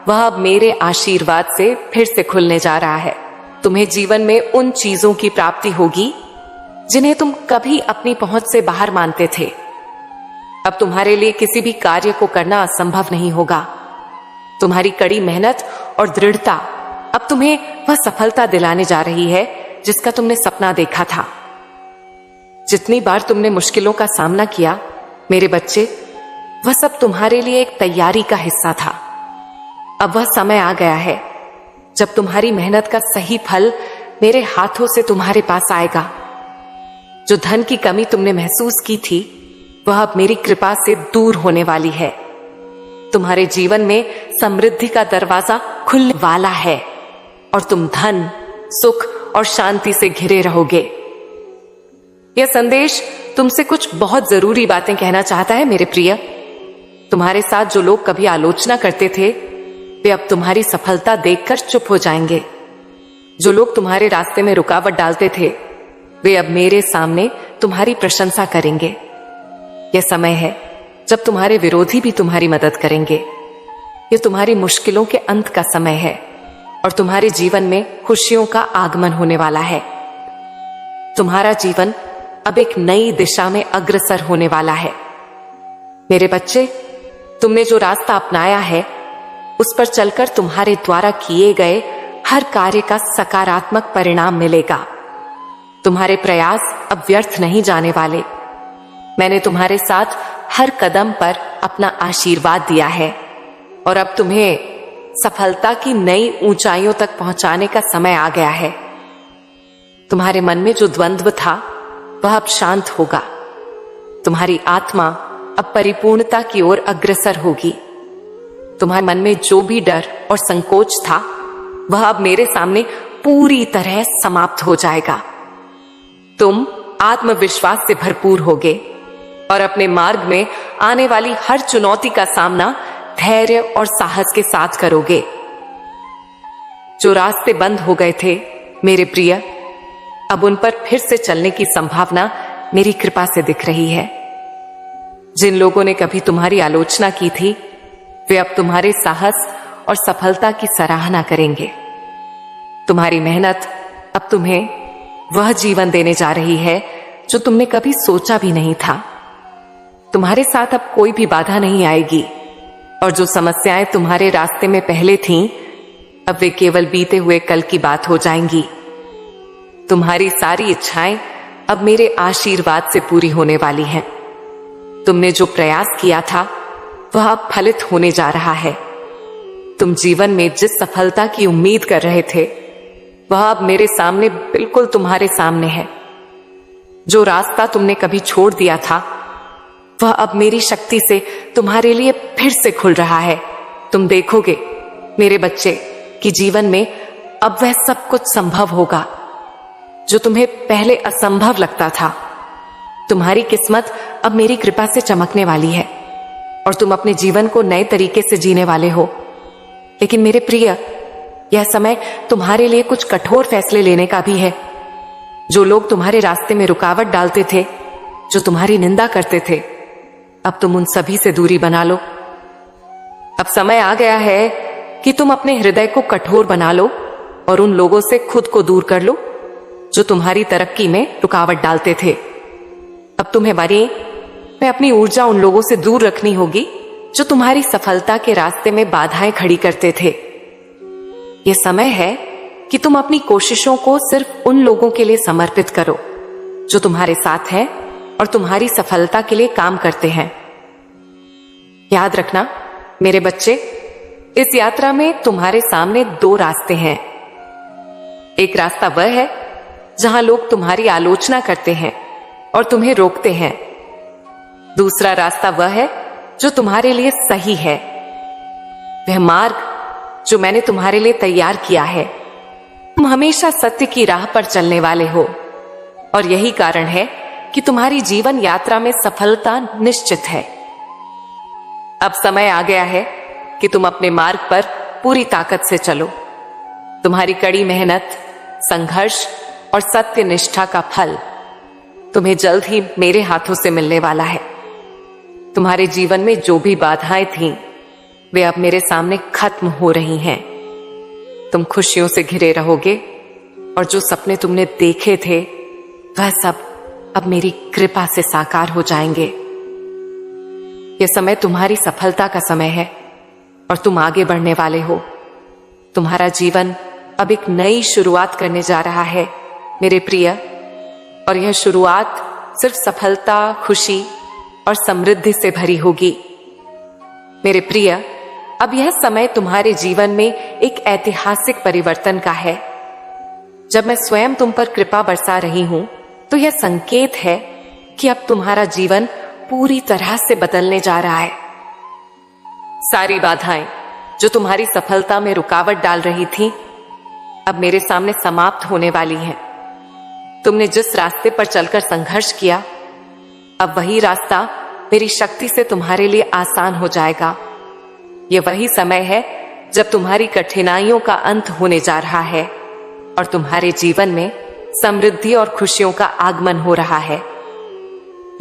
वह अब मेरे आशीर्वाद से फिर से खुलने जा रहा है। तुम्हें जीवन में उन चीजों की प्राप्ति होगी जिन्हें तुम कभी अपनी पहुंच से बाहर मानते थे। अब तुम्हारे लिए किसी भी कार्य को करना असंभव नहीं होगा। तुम्हारी कड़ी मेहनत और दृढ़ता अब तुम्हें वह सफलता दिलाने जा रही है जिसका तुमने सपना देखा था। जितनी बार तुमने मुश्किलों का सामना किया, मेरे बच्चे, वह सब तुम्हारे लिए एक तैयारी का हिस्सा था। अब वह समय आ गया है जब तुम्हारी मेहनत का सही फल मेरे हाथों से तुम्हारे पास आएगा। जो धन की कमी तुमने महसूस की थी, वह अब मेरी कृपा से दूर होने वाली है। तुम्हारे जीवन में समृद्धि का दरवाजा खुलने वाला है और तुम धन, सुख और शांति से घिरे रहोगे। यह संदेश तुमसे कुछ बहुत जरूरी बातें कहना चाहता है मेरे प्रिय। तुम्हारे साथ जो लोग कभी आलोचना करते थे, वे अब तुम्हारी सफलता देखकर चुप हो जाएंगे। जो लोग तुम्हारे रास्ते में रुकावट डालते थे, वे अब मेरे सामने तुम्हारी प्रशंसा करेंगे। यह समय है जब तुम्हारे विरोधी भी तुम्हारी मदद करेंगे। ये तुम्हारी मुश्किलों के अंत का समय है और तुम्हारे जीवन में खुशियों का आगमन होने वाला है। तुम्हारा जीवन अब एक नई दिशा में अग्रसर होने वाला है। मेरे बच्चे, तुमने जो रास्ता अपनाया है उस पर चलकर तुम्हारे द्वारा किए गए हर कार्य का सकारात्मक परिणाम मिलेगा। तुम्हारे प्रयास अब व्यर्थ नहीं जाने वाले। मैंने तुम्हारे साथ हर कदम पर अपना आशीर्वाद दिया है और अब तुम्हें सफलता की नई ऊंचाइयों तक पहुंचाने का समय आ गया है। तुम्हारे मन में जो द्वंद्व था वह अब शांत होगा। तुम्हारी आत्मा अब परिपूर्णता की ओर अग्रसर होगी। तुम्हारे मन में जो भी डर और संकोच था वह अब मेरे सामने पूरी तरह समाप्त हो जाएगा। तुम आत्मविश्वास से भरपूर होगे और अपने मार्ग में आने वाली हर चुनौती का सामना धैर्य और साहस के साथ करोगे। जो रास्ते बंद हो गए थे मेरे प्रिय, अब उन पर फिर से चलने की संभावना मेरी कृपा से दिख रही है। जिन लोगों ने कभी तुम्हारी आलोचना की थी वे अब तुम्हारे साहस और सफलता की सराहना करेंगे। तुम्हारी मेहनत अब तुम्हें वह जीवन देने जा रही है जो तुमने कभी सोचा भी नहीं था। तुम्हारे साथ अब कोई भी बाधा नहीं आएगी और जो समस्याएं तुम्हारे रास्ते में पहले थीं, अब वे केवल बीते हुए कल की बात हो जाएंगी। तुम्हारी सारी इच्छाएं अब मेरे आशीर्वाद से पूरी होने वाली हैं। तुमने जो प्रयास किया था वह अब फलित होने जा रहा है। तुम जीवन में जिस सफलता की उम्मीद कर रहे थे वह अब मेरे सामने, बिल्कुल तुम्हारे सामने है। जो रास्ता तुमने कभी छोड़ दिया था वह अब मेरी शक्ति से तुम्हारे लिए फिर से खुल रहा है। तुम देखोगे मेरे बच्चे कि जीवन में अब वह सब कुछ संभव होगा जो तुम्हें पहले असंभव लगता था। तुम्हारी किस्मत अब मेरी कृपा से चमकने वाली है और तुम अपने जीवन को नए तरीके से जीने वाले हो। लेकिन मेरे प्रिय, यह समय तुम्हारे लिए कुछ कठोर फैसले लेने का भी है। जो लोग तुम्हारे रास्ते में रुकावट डालते थे, जो तुम्हारी निंदा करते थे, अब तुम उन सभी से दूरी बना लो। अब समय आ गया है कि तुम अपने हृदय को कठोर बना लो और उन लोगों से खुद को दूर कर लो जो तुम्हारी तरक्की में रुकावट डालते थे। अब तुम्हें मैं अपनी ऊर्जा उन लोगों से दूर रखनी होगी जो तुम्हारी सफलता के रास्ते में बाधाएं खड़ी करते थे। यह समय है कि तुम अपनी कोशिशों को सिर्फ उन लोगों के लिए समर्पित करो जो तुम्हारे साथ हैं और तुम्हारी सफलता के लिए काम करते हैं। याद रखना मेरे बच्चे, इस यात्रा में तुम्हारे सामने दो रास्ते हैं। एक रास्ता वह है जहां लोग तुम्हारी आलोचना करते हैं और तुम्हें रोकते हैं। दूसरा रास्ता वह है जो तुम्हारे लिए सही है, वह मार्ग जो मैंने तुम्हारे लिए तैयार किया है। तुम हमेशा सत्य की राह पर चलने वाले हो और यही कारण है कि तुम्हारी जीवन यात्रा में सफलता निश्चित है। अब समय आ गया है कि तुम अपने मार्ग पर पूरी ताकत से चलो। तुम्हारी कड़ी मेहनत, संघर्ष और सत्य निष्ठा का फल तुम्हें जल्द ही मेरे हाथों से मिलने वाला है। तुम्हारे जीवन में जो भी बाधाएं थीं, वे अब मेरे सामने खत्म हो रही हैं। तुम खुशियों से घिरे रहोगे और जो सपने तुमने देखे थे वह सब अब मेरी कृपा से साकार हो जाएंगे। यह समय तुम्हारी सफलता का समय है और तुम आगे बढ़ने वाले हो। तुम्हारा जीवन अब एक नई शुरुआत करने जा रहा है मेरे प्रिय, और यह शुरुआत सिर्फ सफलता, खुशी और समृद्धि से भरी होगी। मेरे प्रिय, अब यह समय तुम्हारे जीवन में एक ऐतिहासिक परिवर्तन का है। जब मैं स्वयं तुम पर कृपा बरसा रही हूं तो यह संकेत है कि अब तुम्हारा जीवन पूरी तरह से बदलने जा रहा है। सारी बाधाएं जो तुम्हारी सफलता में रुकावट डाल रही थीं, अब मेरे सामने समाप्त होने वाली हैं। तुमने जिस रास्ते पर चलकर संघर्ष किया, अब वही रास्ता मेरी शक्ति से तुम्हारे लिए आसान हो जाएगा। यह वही समय है जब तुम्हारी कठिनाइयों का अंत होने जा रहा है और तुम्हारे जीवन में समृद्धि और खुशियों का आगमन हो रहा है।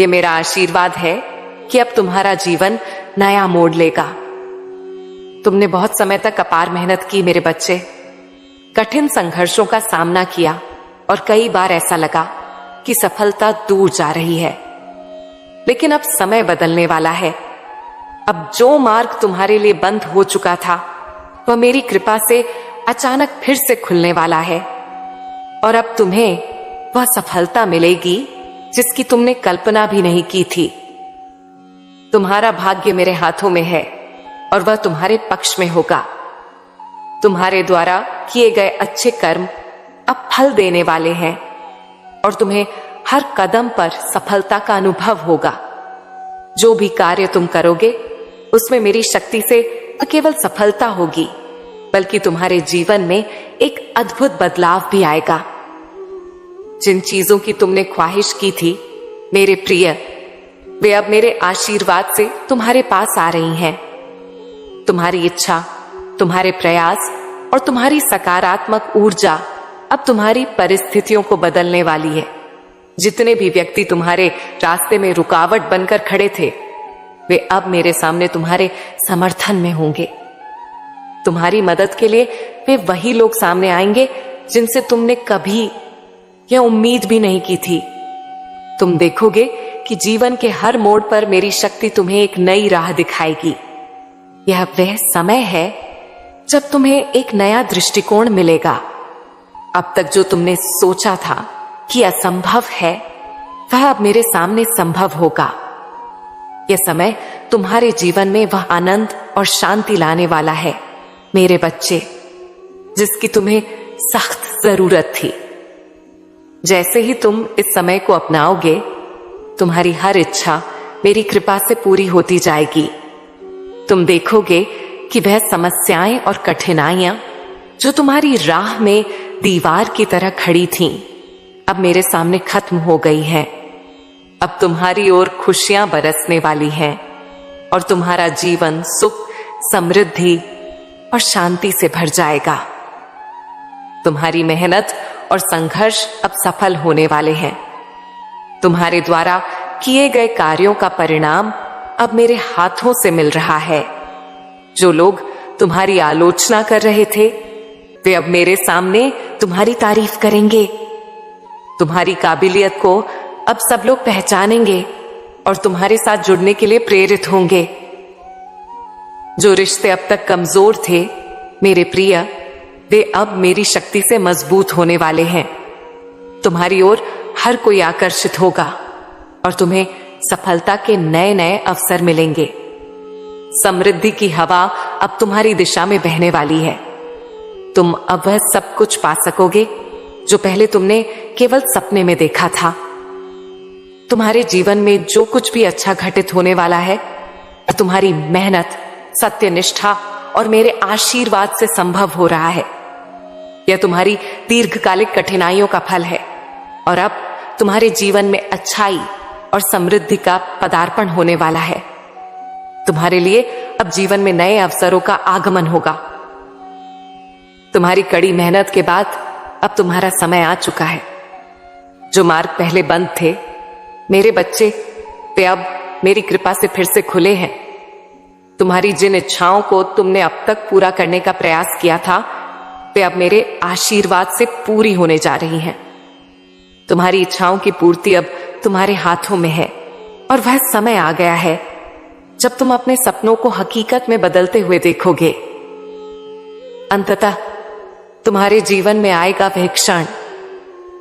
यह मेरा आशीर्वाद है कि अब तुम्हारा जीवन नया मोड़ लेगा। तुमने बहुत समय तक अपार मेहनत की मेरे बच्चे, कठिन संघर्षों का सामना किया और कई बार ऐसा लगा कि सफलता दूर जा रही है। लेकिन अब समय बदलने वाला है। अब जो मार्ग तुम्हारे लिए बंद हो चुका था वह मेरी कृपा से अचानक फिर से खुलने वाला है और अब तुम्हें वह सफलता मिलेगी जिसकी तुमने कल्पना भी नहीं की थी। तुम्हारा भाग्य मेरे हाथों में है और वह तुम्हारे पक्ष में होगा। तुम्हारे द्वारा किए गए अच्छे कर्म अब फल देने वाले हैं और तुम्हें हर कदम पर सफलता का अनुभव होगा। जो भी कार्य तुम करोगे उसमें मेरी शक्ति से न केवल सफलता होगी बल्कि तुम्हारे जीवन में एक अद्भुत बदलाव भी आएगा। जिन चीजों की तुमने ख्वाहिश की थी मेरे प्रिय, वे अब मेरे आशीर्वाद से तुम्हारे पास आ रही हैं। तुम्हारी इच्छा, तुम्हारे प्रयास और तुम्हारी सकारात्मक ऊर्जा अब तुम्हारी परिस्थितियों को बदलने वाली है। जितने भी व्यक्ति तुम्हारे रास्ते में रुकावट बनकर खड़े थे वे अब मेरे सामने तुम्हारे समर्थन में होंगे। तुम्हारी मदद के लिए वे वही लोग सामने आएंगे जिनसे तुमने कभी यह उम्मीद भी नहीं की थी। तुम देखोगे कि जीवन के हर मोड़ पर मेरी शक्ति तुम्हें एक नई राह दिखाएगी। यह वह समय है जब तुम्हें एक नया दृष्टिकोण मिलेगा। अब तक जो तुमने सोचा था कि असंभव है वह अब मेरे सामने संभव होगा। यह समय तुम्हारे जीवन में वह आनंद और शांति लाने वाला है मेरे बच्चे, जिसकी तुम्हें सख्त जरूरत थी। जैसे ही तुम इस समय को अपनाओगे तुम्हारी हर इच्छा मेरी कृपा से पूरी होती जाएगी। तुम देखोगे कि वह समस्याएं और कठिनाइयां जो तुम्हारी राह में दीवार की तरह खड़ी थीं अब मेरे सामने खत्म हो गई हैं। अब तुम्हारी ओर खुशियां बरसने वाली हैं और तुम्हारा जीवन सुख, समृद्धि और शांति से भर जाएगा। तुम्हारी मेहनत और संघर्ष अब सफल होने वाले हैं। तुम्हारे द्वारा किए गए कार्यों का परिणाम अब मेरे हाथों से मिल रहा है। जो लोग तुम्हारी आलोचना कर रहे थे वे अब मेरे सामने तुम्हारी तारीफ करेंगे। तुम्हारी काबिलियत को अब सब लोग पहचानेंगे और तुम्हारे साथ जुड़ने के लिए प्रेरित होंगे। जो रिश्ते अब तक कमजोर थे मेरे प्रिय, वे अब मेरी शक्ति से मजबूत होने वाले हैं। तुम्हारी ओर हर कोई आकर्षित होगा और तुम्हें सफलता के नए नए अवसर मिलेंगे। समृद्धि की हवा अब तुम्हारी दिशा में बहने वाली है। तुम अब वह सब कुछ पा सकोगे जो पहले तुमने केवल सपने में देखा था। तुम्हारे जीवन में जो कुछ भी अच्छा घटित होने वाला है तुम्हारी मेहनत, सत्यनिष्ठा और मेरे आशीर्वाद से संभव हो रहा है। यह तुम्हारी दीर्घकालिक कठिनाइयों का फल है और अब तुम्हारे जीवन में अच्छाई और समृद्धि का पदार्पण होने वाला है। तुम्हारे लिए अब जीवन में नए अवसरों का आगमन होगा। तुम्हारी कड़ी मेहनत के बाद अब तुम्हारा समय आ चुका है। जो मार्ग पहले बंद थे मेरे बच्चे, वे अब मेरी कृपा से फिर से खुले हैं। तुम्हारी जिन इच्छाओं को तुमने अब तक पूरा करने का प्रयास किया था वे अब मेरे आशीर्वाद से पूरी होने जा रही हैं। तुम्हारी इच्छाओं की पूर्ति अब तुम्हारे हाथों में है और वह समय आ गया है जब तुम अपने सपनों को हकीकत में बदलते हुए देखोगे। अंततः तुम्हारे जीवन में आएगा वह क्षण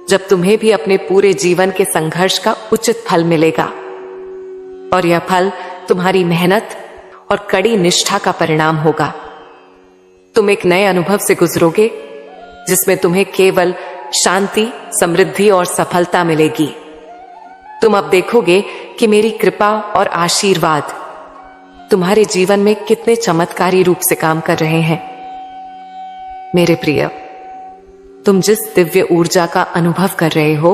जब तुम्हें भी अपने पूरे जीवन के संघर्ष का उचित फल मिलेगा और यह फल तुम्हारी मेहनत और कड़ी निष्ठा का परिणाम होगा। तुम एक नए अनुभव से गुजरोगे जिसमें तुम्हें केवल शांति, समृद्धि और सफलता मिलेगी। तुम अब देखोगे कि मेरी कृपा और आशीर्वाद तुम्हारे जीवन में कितने चमत्कारी रूप से काम कर रहे हैं। मेरे प्रिय, तुम जिस दिव्य ऊर्जा का अनुभव कर रहे हो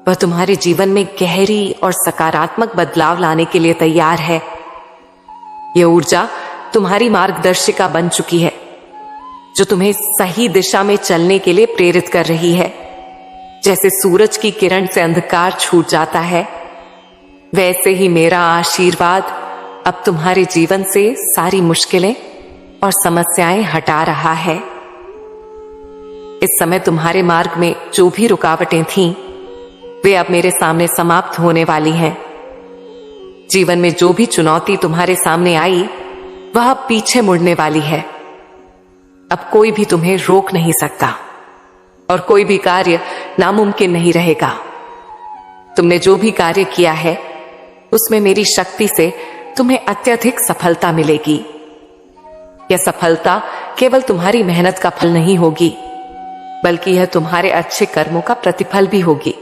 वह तुम्हारे जीवन में गहरी और सकारात्मक बदलाव लाने के लिए तैयार है। यह ऊर्जा तुम्हारी मार्गदर्शिका बन चुकी है जो तुम्हें सही दिशा में चलने के लिए प्रेरित कर रही है। जैसे सूरज की किरण से अंधकार छूट जाता है वैसे ही मेरा आशीर्वाद अब तुम्हारे जीवन से सारी मुश्किलें और समस्याएं हटा रहा है। इस समय तुम्हारे मार्ग में जो भी रुकावटें थीं, वे अब मेरे सामने समाप्त होने वाली हैं। जीवन में जो भी चुनौती तुम्हारे सामने आई, वह अब पीछे मुड़ने वाली है। अब कोई भी तुम्हें रोक नहीं सकता और कोई भी कार्य नामुमकिन नहीं रहेगा। तुमने जो भी कार्य किया है, उसमें मेरी शक्ति से तुम्हें अत्यधिक सफलता मिलेगी। यह सफलता केवल तुम्हारी मेहनत का फल नहीं होगी, बल्कि यह तुम्हारे अच्छे कर्मों का प्रतिफल भी होगी।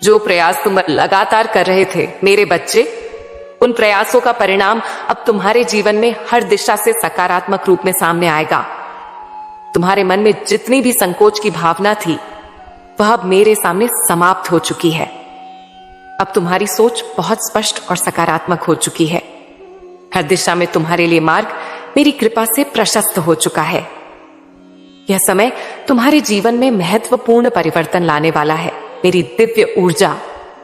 जो प्रयास तुम लगातार कर रहे थे मेरे बच्चे, उन प्रयासों का परिणाम अब तुम्हारे जीवन में हर दिशा से सकारात्मक रूप में सामने आएगा। तुम्हारे मन में जितनी भी संकोच की भावना थी, वह अब मेरे सामने समाप्त हो चुकी है। अब तुम्हारी सोच बहुत स्पष्ट और सकारात्मक हो चुकी है। हर दिशा में तुम्हारे लिए मार्ग मेरी कृपा से प्रशस्त हो चुका है। यह समय तुम्हारे जीवन में महत्वपूर्ण परिवर्तन लाने वाला है। मेरी दिव्य ऊर्जा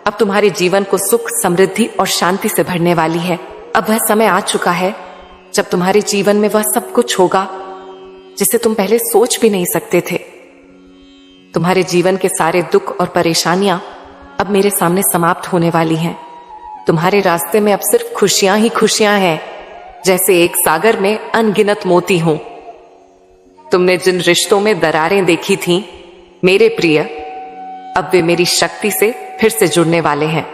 अब तुम्हारे जीवन को सुख, समृद्धि और शांति से भरने वाली है। अब वह समय आ चुका है जब तुम्हारे जीवन में वह सब कुछ होगा जिसे तुम पहले सोच भी नहीं सकते थे। तुम्हारे जीवन के सारे दुख और परेशानियां अब मेरे सामने समाप्त होने वाली हैं। तुम्हारे रास्ते में अब सिर्फ खुशियां ही खुशियां हैं, जैसे एक सागर में अनगिनत मोती हों। तुमने जिन रिश्तों में दरारें देखी थीं, मेरे प्रिय, अब वे मेरी शक्ति से फिर से जुड़ने वाले हैं।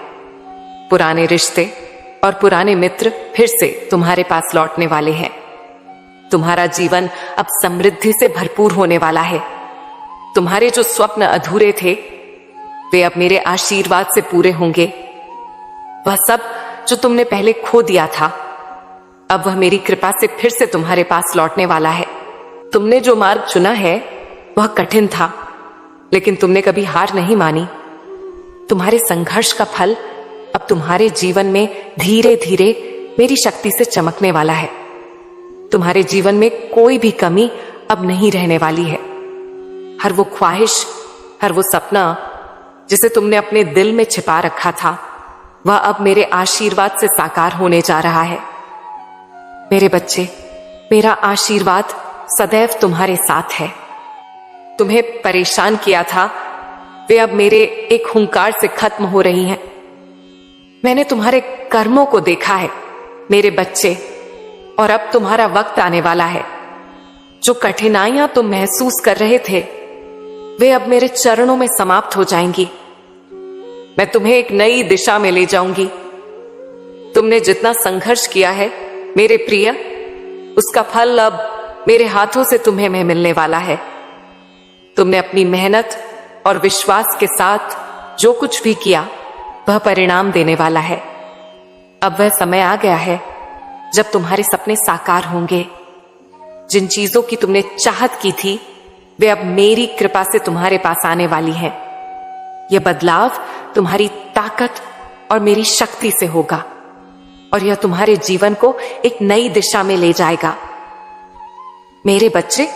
पुराने रिश्ते और पुराने मित्र फिर से तुम्हारे पास लौटने वाले हैं। तुम्हारा जीवन अब समृद्धि से भरपूर होने वाला है। तुम्हारे जो स्वप्न अधूरे थे, वे अब मेरे आशीर्वाद से पूरे होंगे। वह सब जो तुमने पहले खो दिया था, अब वह मेरी कृपा से फिर से तुम्हारे पास लौटने वाला है। तुमने जो मार्ग चुना है वह कठिन था, लेकिन तुमने कभी हार नहीं मानी। तुम्हारे संघर्ष का फल अब तुम्हारे जीवन में धीरे धीरे मेरी शक्ति से चमकने वाला है। तुम्हारे जीवन में कोई भी कमी अब नहीं रहने वाली है। हर वो ख्वाहिश, हर वो सपना जिसे तुमने अपने दिल में छिपा रखा था, वह अब मेरे आशीर्वाद से साकार होने जा रहा है। मेरे बच्चे, मेरा आशीर्वाद सदैव तुम्हारे साथ है। तुम्हें परेशान किया था, वे अब मेरे एक हुंकार से खत्म हो रही हैं। मैंने तुम्हारे कर्मों को देखा है मेरे बच्चे, और अब तुम्हारा वक्त आने वाला है। जो कठिनाइयां तुम महसूस कर रहे थे, वे अब मेरे चरणों में समाप्त हो जाएंगी। मैं तुम्हें एक नई दिशा में ले जाऊंगी। तुमने जितना संघर्ष किया है मेरे प्रिय, उसका फल अब मेरे हाथों से तुम्हें मिलने वाला है। तुमने अपनी मेहनत और विश्वास के साथ जो कुछ भी किया, वह परिणाम देने वाला है। अब वह समय आ गया है जब तुम्हारे सपने साकार होंगे। जिन चीजों की तुमने चाहत की थी, वे अब मेरी कृपा से तुम्हारे पास आने वाली हैं। यह बदलाव तुम्हारी ताकत और मेरी शक्ति से होगा, और यह तुम्हारे जीवन को एक नई दिशा में ले जाएगा। मेरे बच्चे,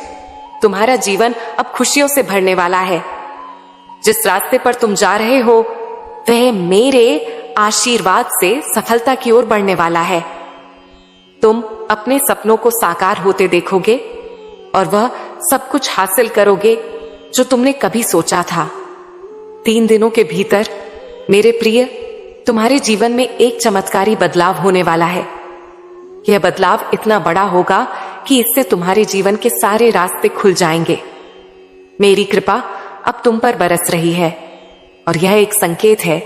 तुम्हारा जीवन अब खुशियों से भरने वाला है। जिस रास्ते पर तुम जा रहे हो, वह मेरे आशीर्वाद से सफलता की ओर बढ़ने वाला है। तुम अपने सपनों को साकार होते देखोगे और वह सब कुछ हासिल करोगे जो तुमने कभी सोचा था। 3 दिनों के भीतर मेरे प्रिय, तुम्हारे जीवन में एक चमत्कारी बदलाव होने वाला है। यह बदलाव इतना बड़ा होगा कि इससे तुम्हारे जीवन के सारे रास्ते खुल जाएंगे। मेरी कृपा अब तुम पर बरस रही है, और यह एक संकेत है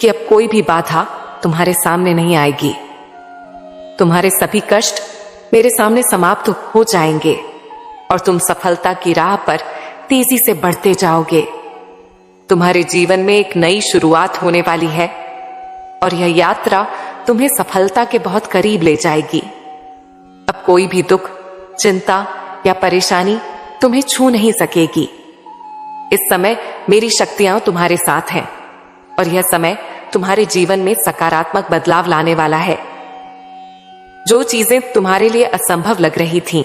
कि अब कोई भी बाधा तुम्हारे सामने नहीं आएगी। तुम्हारे सभी कष्ट मेरे सामने समाप्त हो जाएंगे और तुम सफलता की राह पर तेजी से बढ़ते जाओगे। तुम्हारे जीवन में एक नई शुरुआत होने वाली है, और यह यात्रा तुम्हें सफलता के बहुत करीब ले जाएगी। अब कोई भी दुख, चिंता या परेशानी तुम्हें छू नहीं सकेगी। इस समय मेरी शक्तियां तुम्हारे साथ हैं, और यह समय तुम्हारे जीवन में सकारात्मक बदलाव लाने वाला है। जो चीजें तुम्हारे लिए असंभव लग रही थीं,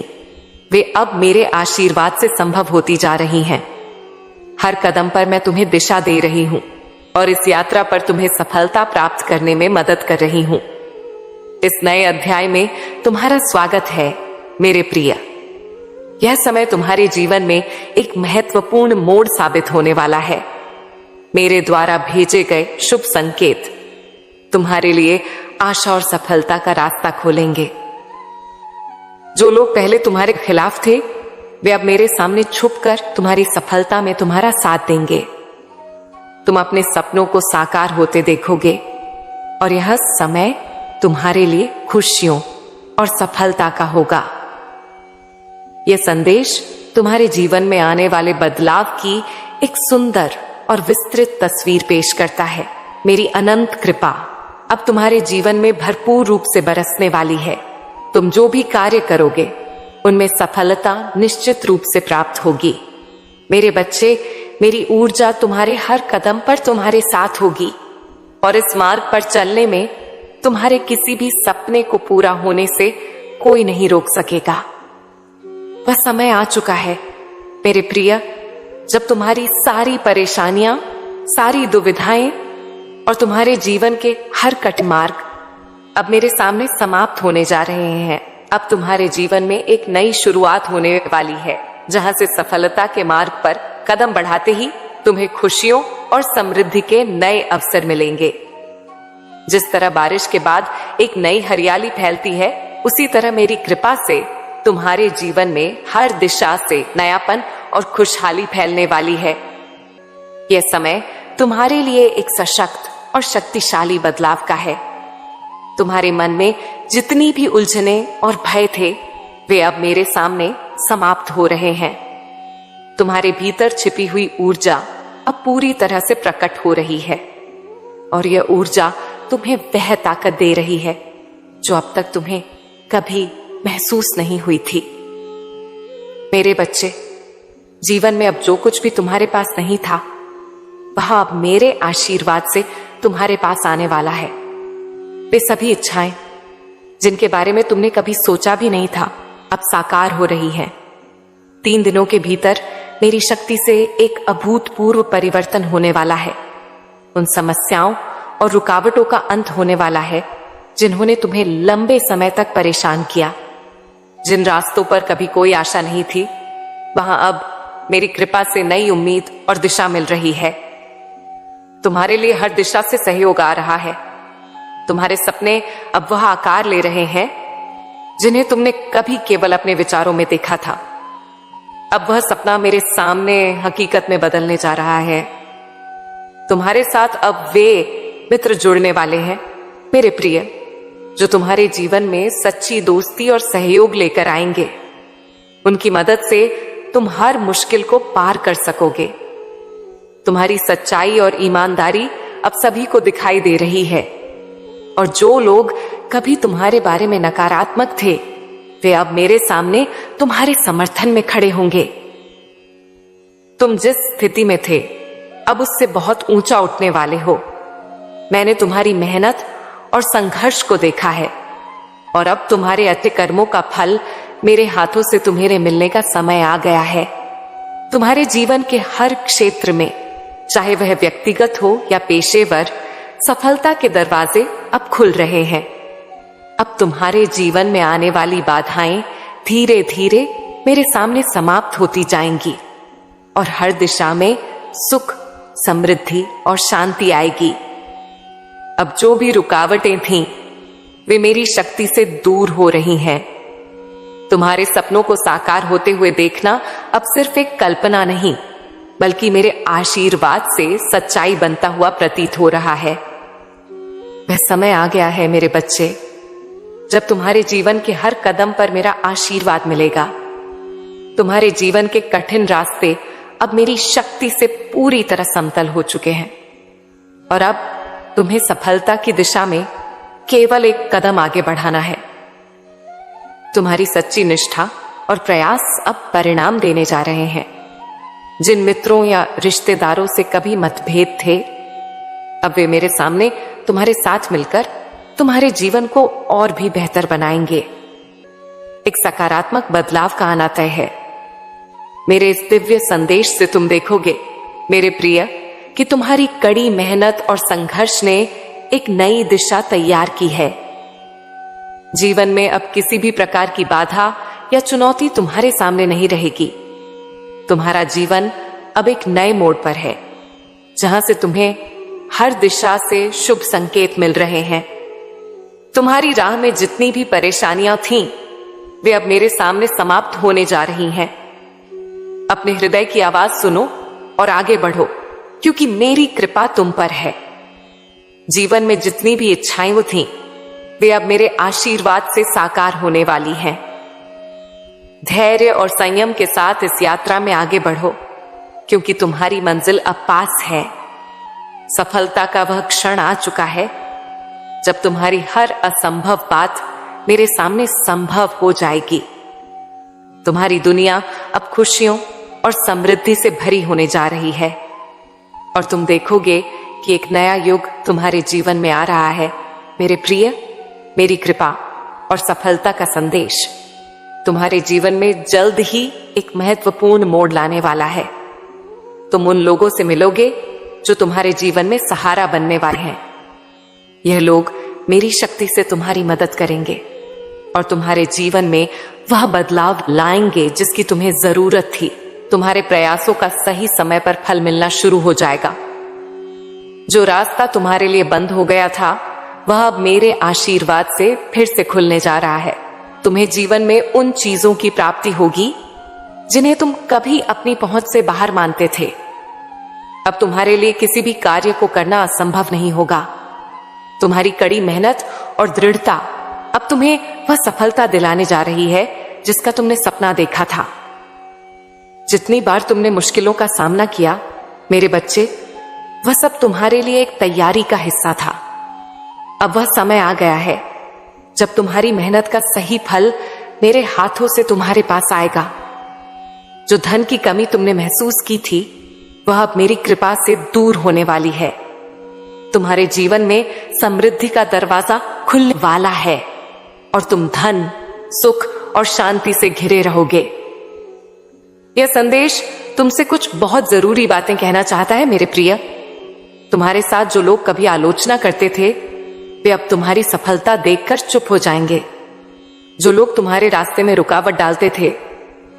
वे अब मेरे आशीर्वाद से संभव होती जा रही हैं। हर कदम पर मैं तुम्हें दिशा दे रही हूं, और इस यात्रा पर तुम्हें सफलता प्राप्त करने में मदद कर रही हूं। इस नए अध्याय में तुम्हारा स्वागत है, मेरे प्रिय, यह समय तुम्हारे जीवन में एक महत्वपूर्ण मोड़ साबित होने वाला है। मेरे द्वारा भेजे गए शुभ संकेत तुम्हारे लिए आशा और सफलता का रास्ता खोलेंगे। जो लोग पहले तुम्हारे खिलाफ थे, वे अब मेरे सामने छुपकर तुम्हारी सफलता में तुम्हारा साथ देंगे। तुम अपने सपनों को साकार होते देखोगे और यह समय तुम्हारे लिए खुशियों और सफलता का होगा। यह संदेश तुम्हारे जीवन में आने वाले बदलाव की एक सुंदर और विस्तृत तस्वीर पेश करता है। मेरी अनंत कृपा अब तुम्हारे जीवन में भरपूर रूप से बरसने वाली है। तुम जो भी कार्य करोगे उनमें सफलता निश्चित रूप से प्राप्त होगी। मेरे बच्चे, मेरी ऊर्जा तुम्हारे हर कदम पर तुम्हारे साथ होगी और इस मार्ग पर चलने में तुम्हारे किसी भी सपने को पूरा होने से कोई नहीं रोक सकेगा। वह समय आ चुका है मेरे प्रिय, जब तुम्हारी सारी परेशानियां, सारी दुविधाएं और तुम्हारे जीवन के हर कठिन मार्ग अब मेरे सामने समाप्त होने जा रहे हैं। अब तुम्हारे जीवन में एक नई शुरुआत होने वाली है, जहां से सफलता के मार्ग पर कदम बढ़ाते ही तुम्हें खुशियों और समृद्धि के नए अवसर मिलेंगे। जिस तरह बारिश के बाद एक नई हरियाली फैलती है, उसी तरह मेरी कृपा से तुम्हारे जीवन में हर दिशा से नयापन और खुशहाली फैलने वाली है। यह समय तुम्हारे लिए एक सशक्त और शक्तिशाली बदलाव का है। तुम्हारे मन में जितनी भी उलझने और भय थे, वे अब मेरे सामने समाप्त हो रहे हैं। तुम्हारे भीतर छिपी हुई ऊर्जा अब पूरी तरह से प्रकट हो रही है और यह ऊर्जा तुम्हें वह ताकत दे रही है जो अब तक तुम्हें कभी महसूस नहीं हुई थी। मेरे बच्चे, जीवन में अब जो कुछ भी तुम्हारे पास नहीं था, वह अब मेरे आशीर्वाद से तुम्हारे पास आने वाला है। वे सभी इच्छाएं जिनके बारे में तुमने कभी सोचा भी नहीं था, अब साकार हो रही हैं। 3 दिनों के भीतर मेरी शक्ति से एक अभूतपूर्व परिवर्तन होने वाला है। उन समस्याओं और रुकावटों का अंत होने वाला है जिन्होंने तुम्हें लंबे समय तक परेशान किया। जिन रास्तों पर कभी कोई आशा नहीं थी, वहां अब मेरी कृपा से नई उम्मीद और दिशा मिल रही है। तुम्हारे लिए हर दिशा से सहयोग आ रहा है। तुम्हारे सपने अब वह आकार ले रहे हैं जिन्हें तुमने कभी केवल अपने विचारों में देखा था। अब वह सपना मेरे सामने हकीकत में बदलने जा रहा है। तुम्हारे साथ अब वे मित्र जुड़ने वाले हैं मेरे प्रिय, जो तुम्हारे जीवन में सच्ची दोस्ती और सहयोग लेकर आएंगे। उनकी मदद से तुम हर मुश्किल को पार कर सकोगे। तुम्हारी सच्चाई और ईमानदारी अब सभी को दिखाई दे रही है और जो लोग कभी तुम्हारे बारे में नकारात्मक थे, वे अब मेरे सामने तुम्हारे समर्थन में खड़े होंगे। तुम जिस स्थिति में थे, अब उससे बहुत ऊंचा उठने वाले हो। मैंने तुम्हारी मेहनत और संघर्ष को देखा है और अब तुम्हारे अच्छे कर्मों का फल मेरे हाथों से तुम्हें मिलने का समय आ गया है। तुम्हारे जीवन के हर क्षेत्र में, चाहे वह व्यक्तिगत हो या पेशेवर, सफलता के दरवाजे अब खुल रहे हैं। अब तुम्हारे जीवन में आने वाली बाधाएं धीरे धीरे मेरे सामने समाप्त होती जाएंगी और हर दिशा में सुख, समृद्धि और शांति आएगी। अब जो भी रुकावटें थीं, वे मेरी शक्ति से दूर हो रही हैं। तुम्हारे सपनों को साकार होते हुए देखना अब सिर्फ एक कल्पना नहीं, बल्कि मेरे आशीर्वाद से सच्चाई बनता हुआ प्रतीत हो रहा है। वह समय आ गया है मेरे बच्चे, जब तुम्हारे जीवन के हर कदम पर मेरा आशीर्वाद मिलेगा। तुम्हारे जीवन के कठिन रास्ते अब मेरी शक्ति से पूरी तरह समतल हो चुके हैं और अब तुम्हें सफलता की दिशा में केवल एक कदम आगे बढ़ाना है। तुम्हारी सच्ची निष्ठा और प्रयास अब परिणाम देने जा रहे हैं। जिन मित्रों या रिश्तेदारों से कभी मतभेद थे, अब वे मेरे सामने तुम्हारे साथ मिलकर तुम्हारे जीवन को और भी बेहतर बनाएंगे। एक सकारात्मक बदलाव का आना तय है। मेरे इस दिव्य संदेश से तुम देखोगे मेरे प्रिय कि तुम्हारी कड़ी मेहनत और संघर्ष ने एक नई दिशा तैयार की है। जीवन में अब किसी भी प्रकार की बाधा या चुनौती तुम्हारे सामने नहीं रहेगी। तुम्हारा जीवन अब एक नए मोड़ पर है, जहां से तुम्हें हर दिशा से शुभ संकेत मिल रहे हैं। तुम्हारी राह में जितनी भी परेशानियां थीं, वे अब मेरे सामने समाप्त होने जा रही हैं। अपने हृदय की आवाज सुनो और आगे बढ़ो, क्योंकि मेरी कृपा तुम पर है। जीवन में जितनी भी इच्छाएं थीं, वे अब मेरे आशीर्वाद से साकार होने वाली हैं। धैर्य और संयम के साथ इस यात्रा में आगे बढ़ो, क्योंकि तुम्हारी मंजिल अब पास है। सफलता का वह क्षण आ चुका है जब तुम्हारी हर असंभव बात मेरे सामने संभव हो जाएगी। तुम्हारी दुनिया अब खुशियों और समृद्धि से भरी होने जा रही है, और तुम देखोगे कि एक नया युग तुम्हारे जीवन में आ रहा है। मेरे प्रिय, मेरी कृपा और सफलता का संदेश तुम्हारे जीवन में जल्द ही एक महत्वपूर्ण मोड़ लाने वाला है। तुम उन लोगों से मिलोगे जो तुम्हारे जीवन में सहारा बनने वाले हैं। यह लोग मेरी शक्ति से तुम्हारी मदद करेंगे और तुम्हारे जीवन में वह बदलाव लाएंगे जिसकी तुम्हें जरूरत थी। तुम्हारे प्रयासों का सही समय पर फल मिलना शुरू हो जाएगा। जो रास्ता तुम्हारे लिए बंद हो गया था, वह अब मेरे आशीर्वाद से फिर से खुलने जा रहा है। तुम्हें जीवन में उन चीजों की प्राप्ति होगी जिन्हें तुम कभी अपनी पहुंच से बाहर मानते थे। अब तुम्हारे लिए किसी भी कार्य को करना असंभव नहीं होगा। तुम्हारी कड़ी मेहनत और दृढ़ता अब तुम्हें वह सफलता दिलाने जा रही है जिसका तुमने सपना देखा था। जितनी बार तुमने मुश्किलों का सामना किया, मेरे बच्चे, वह सब तुम्हारे लिए एक तैयारी का हिस्सा था। अब वह समय आ गया है जब तुम्हारी मेहनत का सही फल मेरे हाथों से तुम्हारे पास आएगा। जो धन की कमी तुमने महसूस की थी, वह अब मेरी कृपा से दूर होने वाली है। तुम्हारे जीवन में समृद्धि का दरवाजा खुलने वाला है और तुम धन, सुख और शांति से घिरे रहोगे। यह संदेश तुमसे कुछ बहुत जरूरी बातें कहना चाहता है मेरे प्रिय। तुम्हारे साथ जो लोग कभी आलोचना करते थे, वे अब तुम्हारी सफलता देखकर चुप हो जाएंगे। जो लोग तुम्हारे रास्ते में रुकावट डालते थे,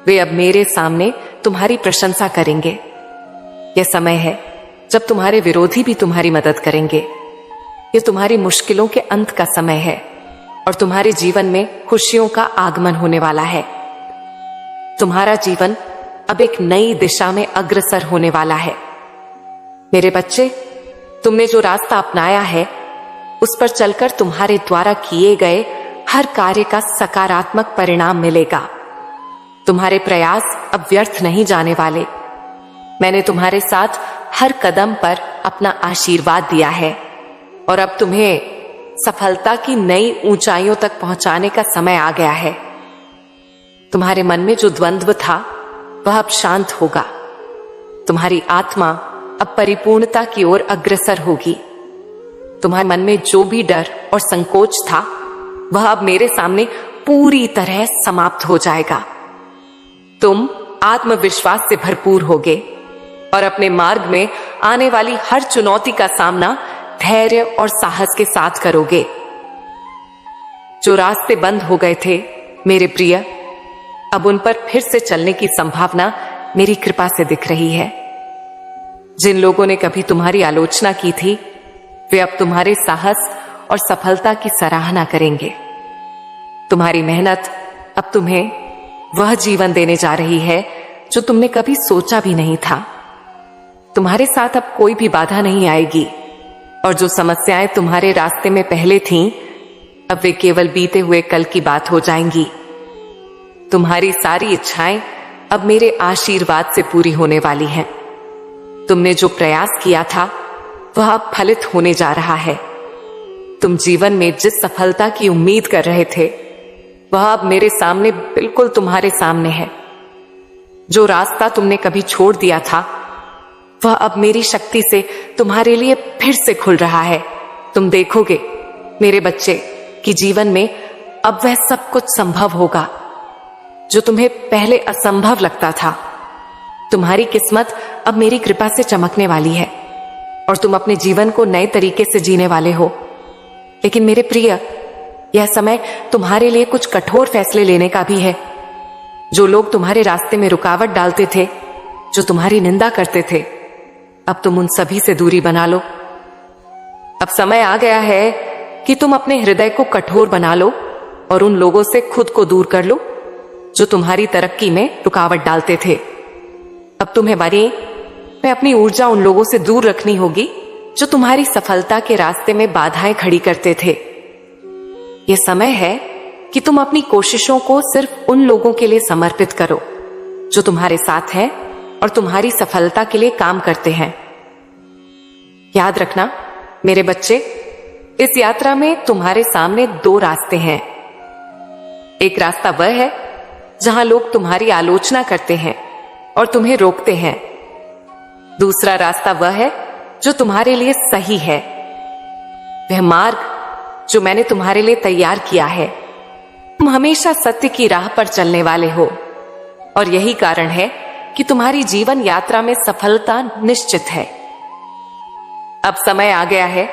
वे अब मेरे सामने तुम्हारी प्रशंसा करेंगे। यह समय है जब तुम्हारे विरोधी भी तुम्हारी मदद करेंगे। यह तुम्हारी मुश्किलों के अंत का समय है और तुम्हारे जीवन में खुशियों का आगमन होने वाला है। तुम्हारा जीवन अब एक नई दिशा में अग्रसर होने वाला है। मेरे बच्चे, तुमने जो रास्ता अपनाया है, उस पर चलकर तुम्हारे द्वारा किए गए हर कार्य का सकारात्मक परिणाम मिलेगा। तुम्हारे प्रयास अब व्यर्थ नहीं जाने वाले। मैंने तुम्हारे साथ हर कदम पर अपना आशीर्वाद दिया है और अब तुम्हें सफलता की नई ऊंचाइयों तक पहुंचाने का समय आ गया है। तुम्हारे मन में जो द्वंद्व था, वह अब शांत होगा। तुम्हारी आत्मा अब परिपूर्णता की ओर अग्रसर होगी। तुम्हारे मन में जो भी डर और संकोच था, वह अब मेरे सामने पूरी तरह समाप्त हो जाएगा। तुम आत्मविश्वास से भरपूर होगे और अपने मार्ग में आने वाली हर चुनौती का सामना धैर्य और साहस के साथ करोगे। जो रास्ते बंद हो गए थे, मेरे प्रिय, अब उन पर फिर से चलने की संभावना मेरी कृपा से दिख रही है। जिन लोगों ने कभी तुम्हारी आलोचना की थी, वे अब तुम्हारे साहस और सफलता की सराहना करेंगे। तुम्हारी मेहनत अब तुम्हें वह जीवन देने जा रही है जो तुमने कभी सोचा भी नहीं था। तुम्हारे साथ अब कोई भी बाधा नहीं आएगी और जो समस्याएं तुम्हारे रास्ते में पहले थीं, अब वे केवल बीते हुए कल की बात हो जाएंगी। तुम्हारी सारी इच्छाएं अब मेरे आशीर्वाद से पूरी होने वाली हैं। तुमने जो प्रयास किया था, वह अब फलित होने जा रहा है। तुम जीवन में जिस सफलता की उम्मीद कर रहे थे, वह अब मेरे सामने, बिल्कुल तुम्हारे सामने है। जो रास्ता तुमने कभी छोड़ दिया था, वह अब मेरी शक्ति से तुम्हारे लिए फिर से खुल रहा है। तुम देखोगे मेरे बच्चे कि जीवन में अब वह सब कुछ संभव होगा जो तुम्हें पहले असंभव लगता था। तुम्हारी किस्मत अब मेरी कृपा से चमकने वाली है और तुम अपने जीवन को नए तरीके से जीने वाले हो। लेकिन मेरे प्रिय, यह समय तुम्हारे लिए कुछ कठोर फैसले लेने का भी है। जो लोग तुम्हारे रास्ते में रुकावट डालते थे, जो तुम्हारी निंदा करते थे, अब तुम उन सभी से दूरी बना लो। अब समय आ गया है कि तुम अपने हृदय को कठोर बना लो और उन लोगों से खुद को दूर कर लो जो तुम्हारी तरक्की में रुकावट डालते थे। अब तुम्हें मैं अपनी ऊर्जा उन लोगों से दूर रखनी होगी जो तुम्हारी सफलता के रास्ते में बाधाएं खड़ी करते थे। यह समय है कि तुम अपनी कोशिशों को सिर्फ उन लोगों के लिए समर्पित करो जो तुम्हारे साथ हैं और तुम्हारी सफलता के लिए काम करते हैं। याद रखना मेरे बच्चे, इस यात्रा में तुम्हारे सामने 2 रास्ते हैं। एक रास्ता वह है जहां लोग तुम्हारी आलोचना करते हैं और तुम्हें रोकते हैं। दूसरा रास्ता वह है जो तुम्हारे लिए सही है, वह मार्ग जो मैंने तुम्हारे लिए तैयार किया है। तुम हमेशा सत्य की राह पर चलने वाले हो और यही कारण है कि तुम्हारी जीवन यात्रा में सफलता निश्चित है। अब समय आ गया है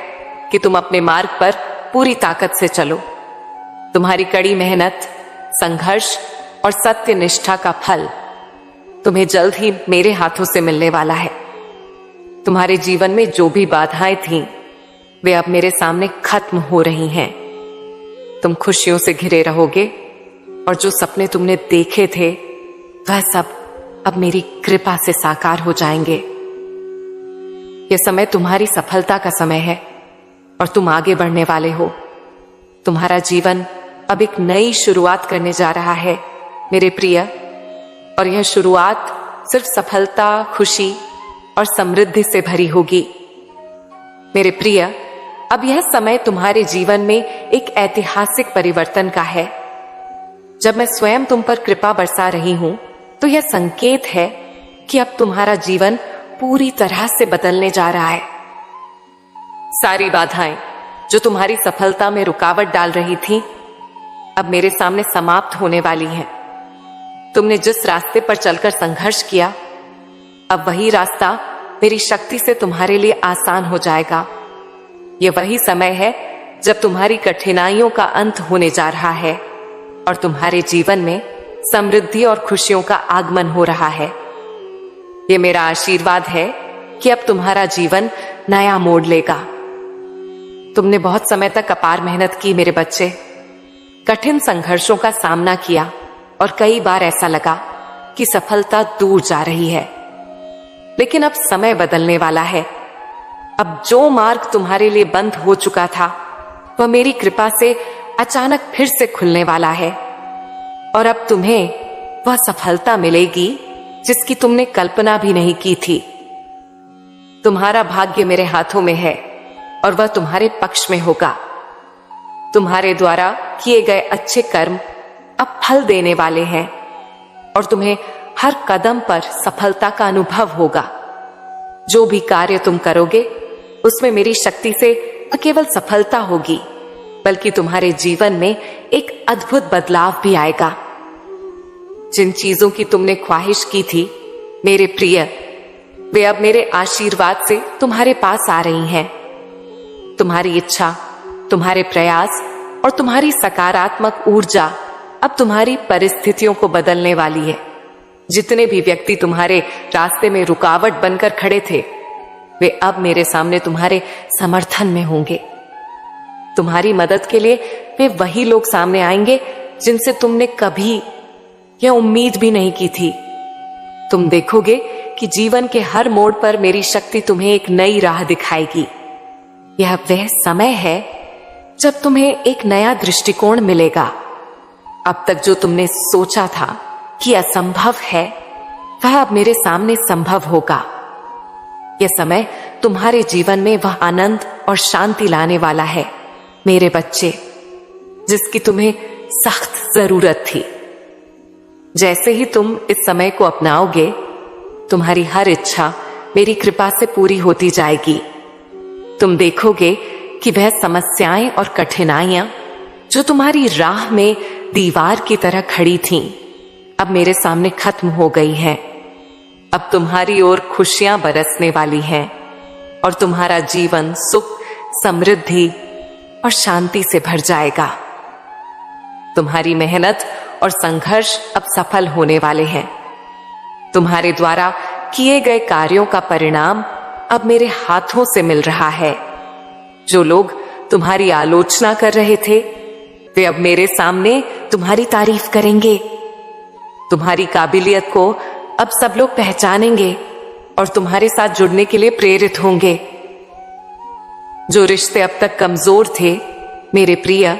कि तुम अपने मार्ग पर पूरी ताकत से चलो। तुम्हारी कड़ी मेहनत, संघर्ष और सत्य निष्ठा का फल तुम्हें जल्द ही मेरे हाथों से मिलने वाला है। तुम्हारे जीवन में जो भी बाधाएं थीं, वे अब मेरे सामने खत्म हो रही हैं। तुम खुशियों से घिरे रहोगे और जो सपने तुमने देखे थे, वह सब अब मेरी कृपा से साकार हो जाएंगे। यह समय तुम्हारी सफलता का समय है और तुम आगे बढ़ने वाले हो। तुम्हारा जीवन अब एक नई शुरुआत करने जा रहा है मेरे प्रिय, और यह शुरुआत सिर्फ सफलता, खुशी और समृद्धि से भरी होगी। मेरे प्रिय, अब यह समय तुम्हारे जीवन में एक ऐतिहासिक परिवर्तन का है। जब मैं स्वयं तुम पर कृपा बरसा रही हूं, तो यह संकेत है कि अब तुम्हारा जीवन पूरी तरह से बदलने जा रहा है। सारी बाधाएं जो तुम्हारी सफलता में रुकावट डाल रही थीं, अब मेरे सामने समाप्त होने वाली हैं। तुमने जिस रास्ते पर चलकर संघर्ष किया, अब वही रास्ता मेरी शक्ति से तुम्हारे लिए आसान हो जाएगा। यह वही समय है जब तुम्हारी कठिनाइयों का अंत होने जा रहा है और तुम्हारे जीवन में समृद्धि और खुशियों का आगमन हो रहा है। यह मेरा आशीर्वाद है कि अब तुम्हारा जीवन नया मोड़ लेगा। तुमने बहुत समय तक अपार मेहनत की मेरे बच्चे, कठिन संघर्षों का सामना किया और कई बार ऐसा लगा कि सफलता दूर जा रही है। लेकिन अब समय बदलने वाला है। अब जो मार्ग तुम्हारे लिए बंद हो चुका था, वह मेरी कृपा से अचानक फिर से खुलने वाला है और अब तुम्हें वह सफलता मिलेगी जिसकी तुमने कल्पना भी नहीं की थी। तुम्हारा भाग्य मेरे हाथों में है और वह तुम्हारे पक्ष में होगा। तुम्हारे द्वारा किए गए अच्छे कर्म अब फल देने वाले हैं और तुम्हें हर कदम पर सफलता का अनुभव होगा। जो भी कार्य तुम करोगे, उसमें मेरी शक्ति से न केवल सफलता होगी, बल्कि तुम्हारे जीवन में एक अद्भुत बदलाव भी आएगा। जिन चीजों की तुमने ख्वाहिश की थी मेरे प्रिय, वे अब मेरे आशीर्वाद से तुम्हारे पास आ रही हैं। तुम्हारी इच्छा, तुम्हारे प्रयास और तुम्हारी सकारात्मक ऊर्जा अब तुम्हारी परिस्थितियों को बदलने वाली है। जितने भी व्यक्ति तुम्हारे रास्ते में रुकावट बनकर खड़े थे, वे अब मेरे सामने तुम्हारे समर्थन में होंगे। तुम्हारी मदद के लिए वे वही लोग सामने आएंगे जिनसे तुमने कभी यह उम्मीद भी नहीं की थी। तुम देखोगे कि जीवन के हर मोड़ पर मेरी शक्ति तुम्हें एक नई राह दिखाएगी। यह वह समय है जब तुम्हें एक नया दृष्टिकोण मिलेगा। अब तक जो तुमने सोचा था कि असंभव है, वह अब मेरे सामने संभव होगा। यह समय तुम्हारे जीवन में वह आनंद और शांति लाने वाला है मेरे बच्चे, जिसकी तुम्हें सख्त जरूरत थी। जैसे ही तुम इस समय को अपनाओगे, तुम्हारी हर इच्छा मेरी कृपा से पूरी होती जाएगी। तुम देखोगे कि वह समस्याएं और कठिनाइयां जो तुम्हारी राह में दीवार की तरह खड़ी थीं, अब मेरे सामने खत्म हो गई हैं। अब तुम्हारी ओर खुशियां बरसने वाली हैं और तुम्हारा जीवन सुख, समृद्धि और शांति से भर जाएगा। तुम्हारी मेहनत और संघर्ष अब सफल होने वाले हैं। तुम्हारे द्वारा किए गए कार्यों का परिणाम अब मेरे हाथों से मिल रहा है। जो लोग तुम्हारी आलोचना कर रहे थे, वे अब मेरे सामने तुम्हारी तारीफ करेंगे। तुम्हारी काबिलियत को अब सब लोग पहचानेंगे और तुम्हारे साथ जुड़ने के लिए प्रेरित होंगे। जो रिश्ते अब तक कमजोर थे, मेरे प्रिय,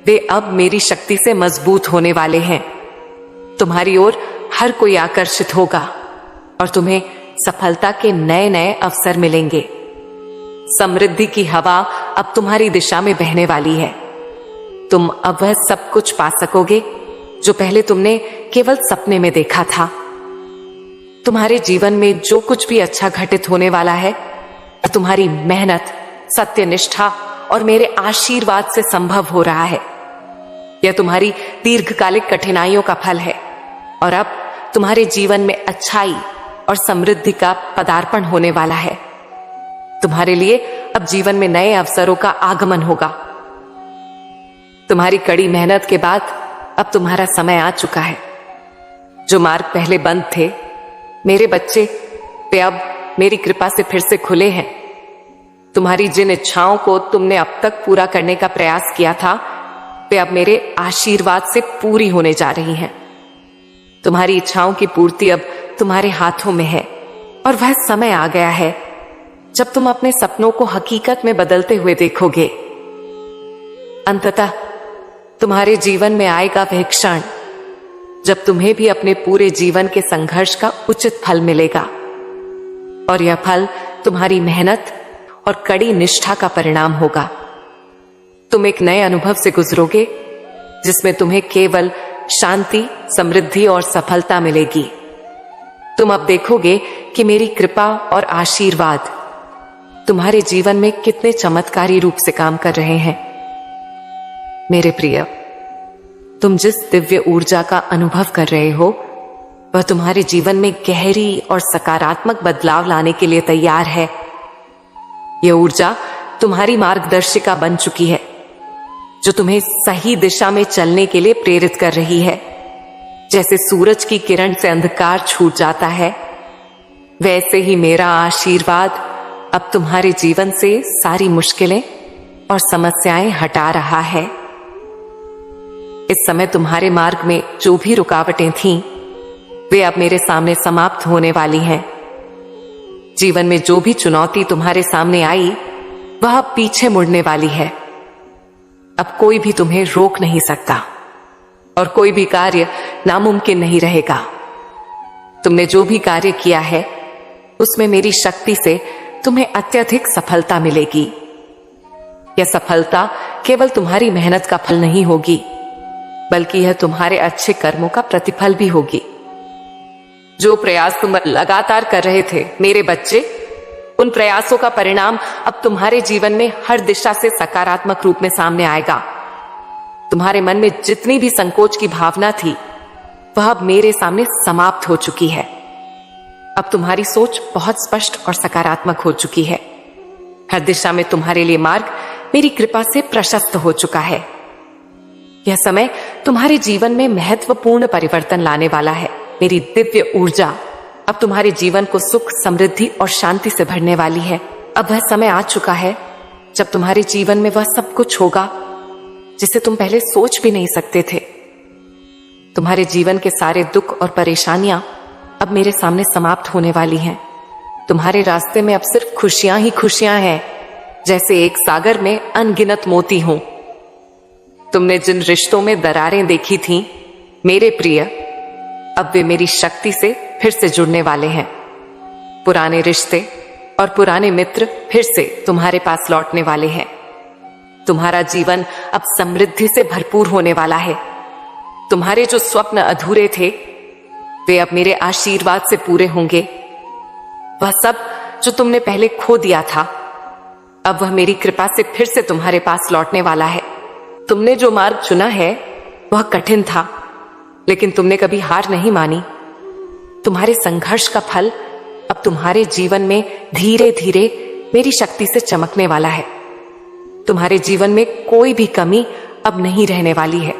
वे अब मेरी शक्ति से मजबूत होने वाले हैं। तुम्हारी ओर हर कोई आकर्षित होगा और तुम्हें सफलता के नए नए अवसर मिलेंगे। समृद्धि की हवा अब तुम्हारी दिशा में बहने वाली है। तुम अब वह सब कुछ पा सकोगे जो पहले तुमने केवल सपने में देखा था। तुम्हारे जीवन में जो कुछ भी अच्छा घटित होने वाला है, तुम्हारी मेहनत, सत्यनिष्ठा और मेरे आशीर्वाद से संभव हो रहा है। यह तुम्हारी दीर्घकालिक कठिनाइयों का फल है और अब तुम्हारे जीवन में अच्छाई और समृद्धि का पदार्पण होने वाला है। तुम्हारे लिए अब जीवन में नए अवसरों का आगमन होगा। तुम्हारी कड़ी मेहनत के बाद अब तुम्हारा समय आ चुका है। जो मार्ग पहले बंद थे, मेरे बच्चे, वे अब मेरी कृपा से फिर से खुले हैं। तुम्हारी जिन इच्छाओं को तुमने अब तक पूरा करने का प्रयास किया था, वे अब मेरे आशीर्वाद से पूरी होने जा रही हैं। तुम्हारी इच्छाओं की पूर्ति अब तुम्हारे हाथों में है और वह समय आ गया है जब तुम अपने सपनों को हकीकत में बदलते हुए देखोगे। अंततः तुम्हारे जीवन में आएगा वह क्षण जब तुम्हें भी अपने पूरे जीवन के संघर्ष का उचित फल मिलेगा और यह फल तुम्हारी मेहनत और कड़ी निष्ठा का परिणाम होगा। तुम एक नए अनुभव से गुजरोगे जिसमें तुम्हें केवल शांति, समृद्धि और सफलता मिलेगी। तुम अब देखोगे कि मेरी कृपा और आशीर्वाद तुम्हारे जीवन में कितने चमत्कारी रूप से काम कर रहे हैं। मेरे प्रिय, तुम जिस दिव्य ऊर्जा का अनुभव कर रहे हो, वह तुम्हारे जीवन में गहरी और सकारात्मक बदलाव लाने के लिए तैयार है। यह ऊर्जा तुम्हारी मार्गदर्शिका बन चुकी है, जो तुम्हें सही दिशा में चलने के लिए प्रेरित कर रही है। जैसे सूरज की किरण से अंधकार छूट जाता है, वैसे ही मेरा आशीर्वाद अब तुम्हारे जीवन से सारी मुश्किलें और समस्याएं हटा रहा है। इस समय तुम्हारे मार्ग में जो भी रुकावटें थीं, वे अब मेरे सामने समाप्त होने वाली हैं। जीवन में जो भी चुनौती तुम्हारे सामने आई, वह अब पीछे मुड़ने वाली है। अब कोई भी तुम्हें रोक नहीं सकता और कोई भी कार्य नामुमकिन नहीं रहेगा। तुमने जो भी कार्य किया है, उसमें मेरी शक्ति से तुम्हें अत्यधिक सफलता मिलेगी। यह सफलता केवल तुम्हारी मेहनत का फल नहीं होगी, बल्कि यह तुम्हारे अच्छे कर्मों का प्रतिफल भी होगी। जो प्रयास तुम लगातार कर रहे थे, मेरे बच्चे, उन प्रयासों का परिणाम अब तुम्हारे जीवन में हर दिशा से सकारात्मक रूप में सामने आएगा। तुम्हारे मन में जितनी भी संकोच की भावना थी, वह अब मेरे सामने समाप्त हो चुकी है। अब तुम्हारी सोच बहुत स्पष्ट और सकारात्मक हो चुकी है। हर दिशा में तुम्हारे लिए मार्ग मेरी कृपा से प्रशस्त हो चुका है। यह समय तुम्हारे जीवन में महत्वपूर्ण परिवर्तन लाने वाला है। मेरी दिव्य ऊर्जा अब तुम्हारे जीवन को सुख, समृद्धि और शांति से भरने वाली है। अब वह समय आ चुका है जब तुम्हारे जीवन में वह सब कुछ होगा जिसे तुम पहले सोच भी नहीं सकते थे। तुम्हारे जीवन के सारे दुख और परेशानियां अब मेरे सामने समाप्त होने वाली हैं। तुम्हारे रास्ते में अब सिर्फ खुशियां ही खुशियां हैं, जैसे एक सागर में अनगिनत मोती हों। तुमने जिन रिश्तों में दरारें देखी थीं, मेरे प्रिय, अब वे मेरी शक्ति से फिर से जुड़ने वाले हैं। पुराने रिश्ते और पुराने मित्र फिर से तुम्हारे पास लौटने वाले हैं। तुम्हारा जीवन अब समृद्धि से भरपूर होने वाला है। तुम्हारे जो स्वप्न अधूरे थे, वे अब मेरे आशीर्वाद से पूरे होंगे। वह सब जो तुमने पहले खो दिया था, अब वह मेरी कृपा से फिर से तुम्हारे पास लौटने वाला है। तुमने जो मार्ग चुना है, वह कठिन था, लेकिन तुमने कभी हार नहीं मानी। तुम्हारे संघर्ष का फल अब तुम्हारे जीवन में धीरे धीरे मेरी शक्ति से चमकने वाला है। तुम्हारे जीवन में कोई भी कमी अब नहीं रहने वाली है।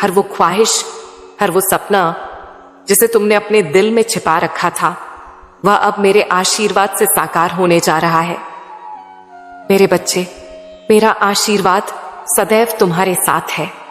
हर वो ख्वाहिश, हर वो सपना जिसे तुमने अपने दिल में छिपा रखा था, वह अब मेरे आशीर्वाद से साकार होने जा रहा है। मेरे बच्चे, मेरा आशीर्वाद सदैव तुम्हारे साथ है।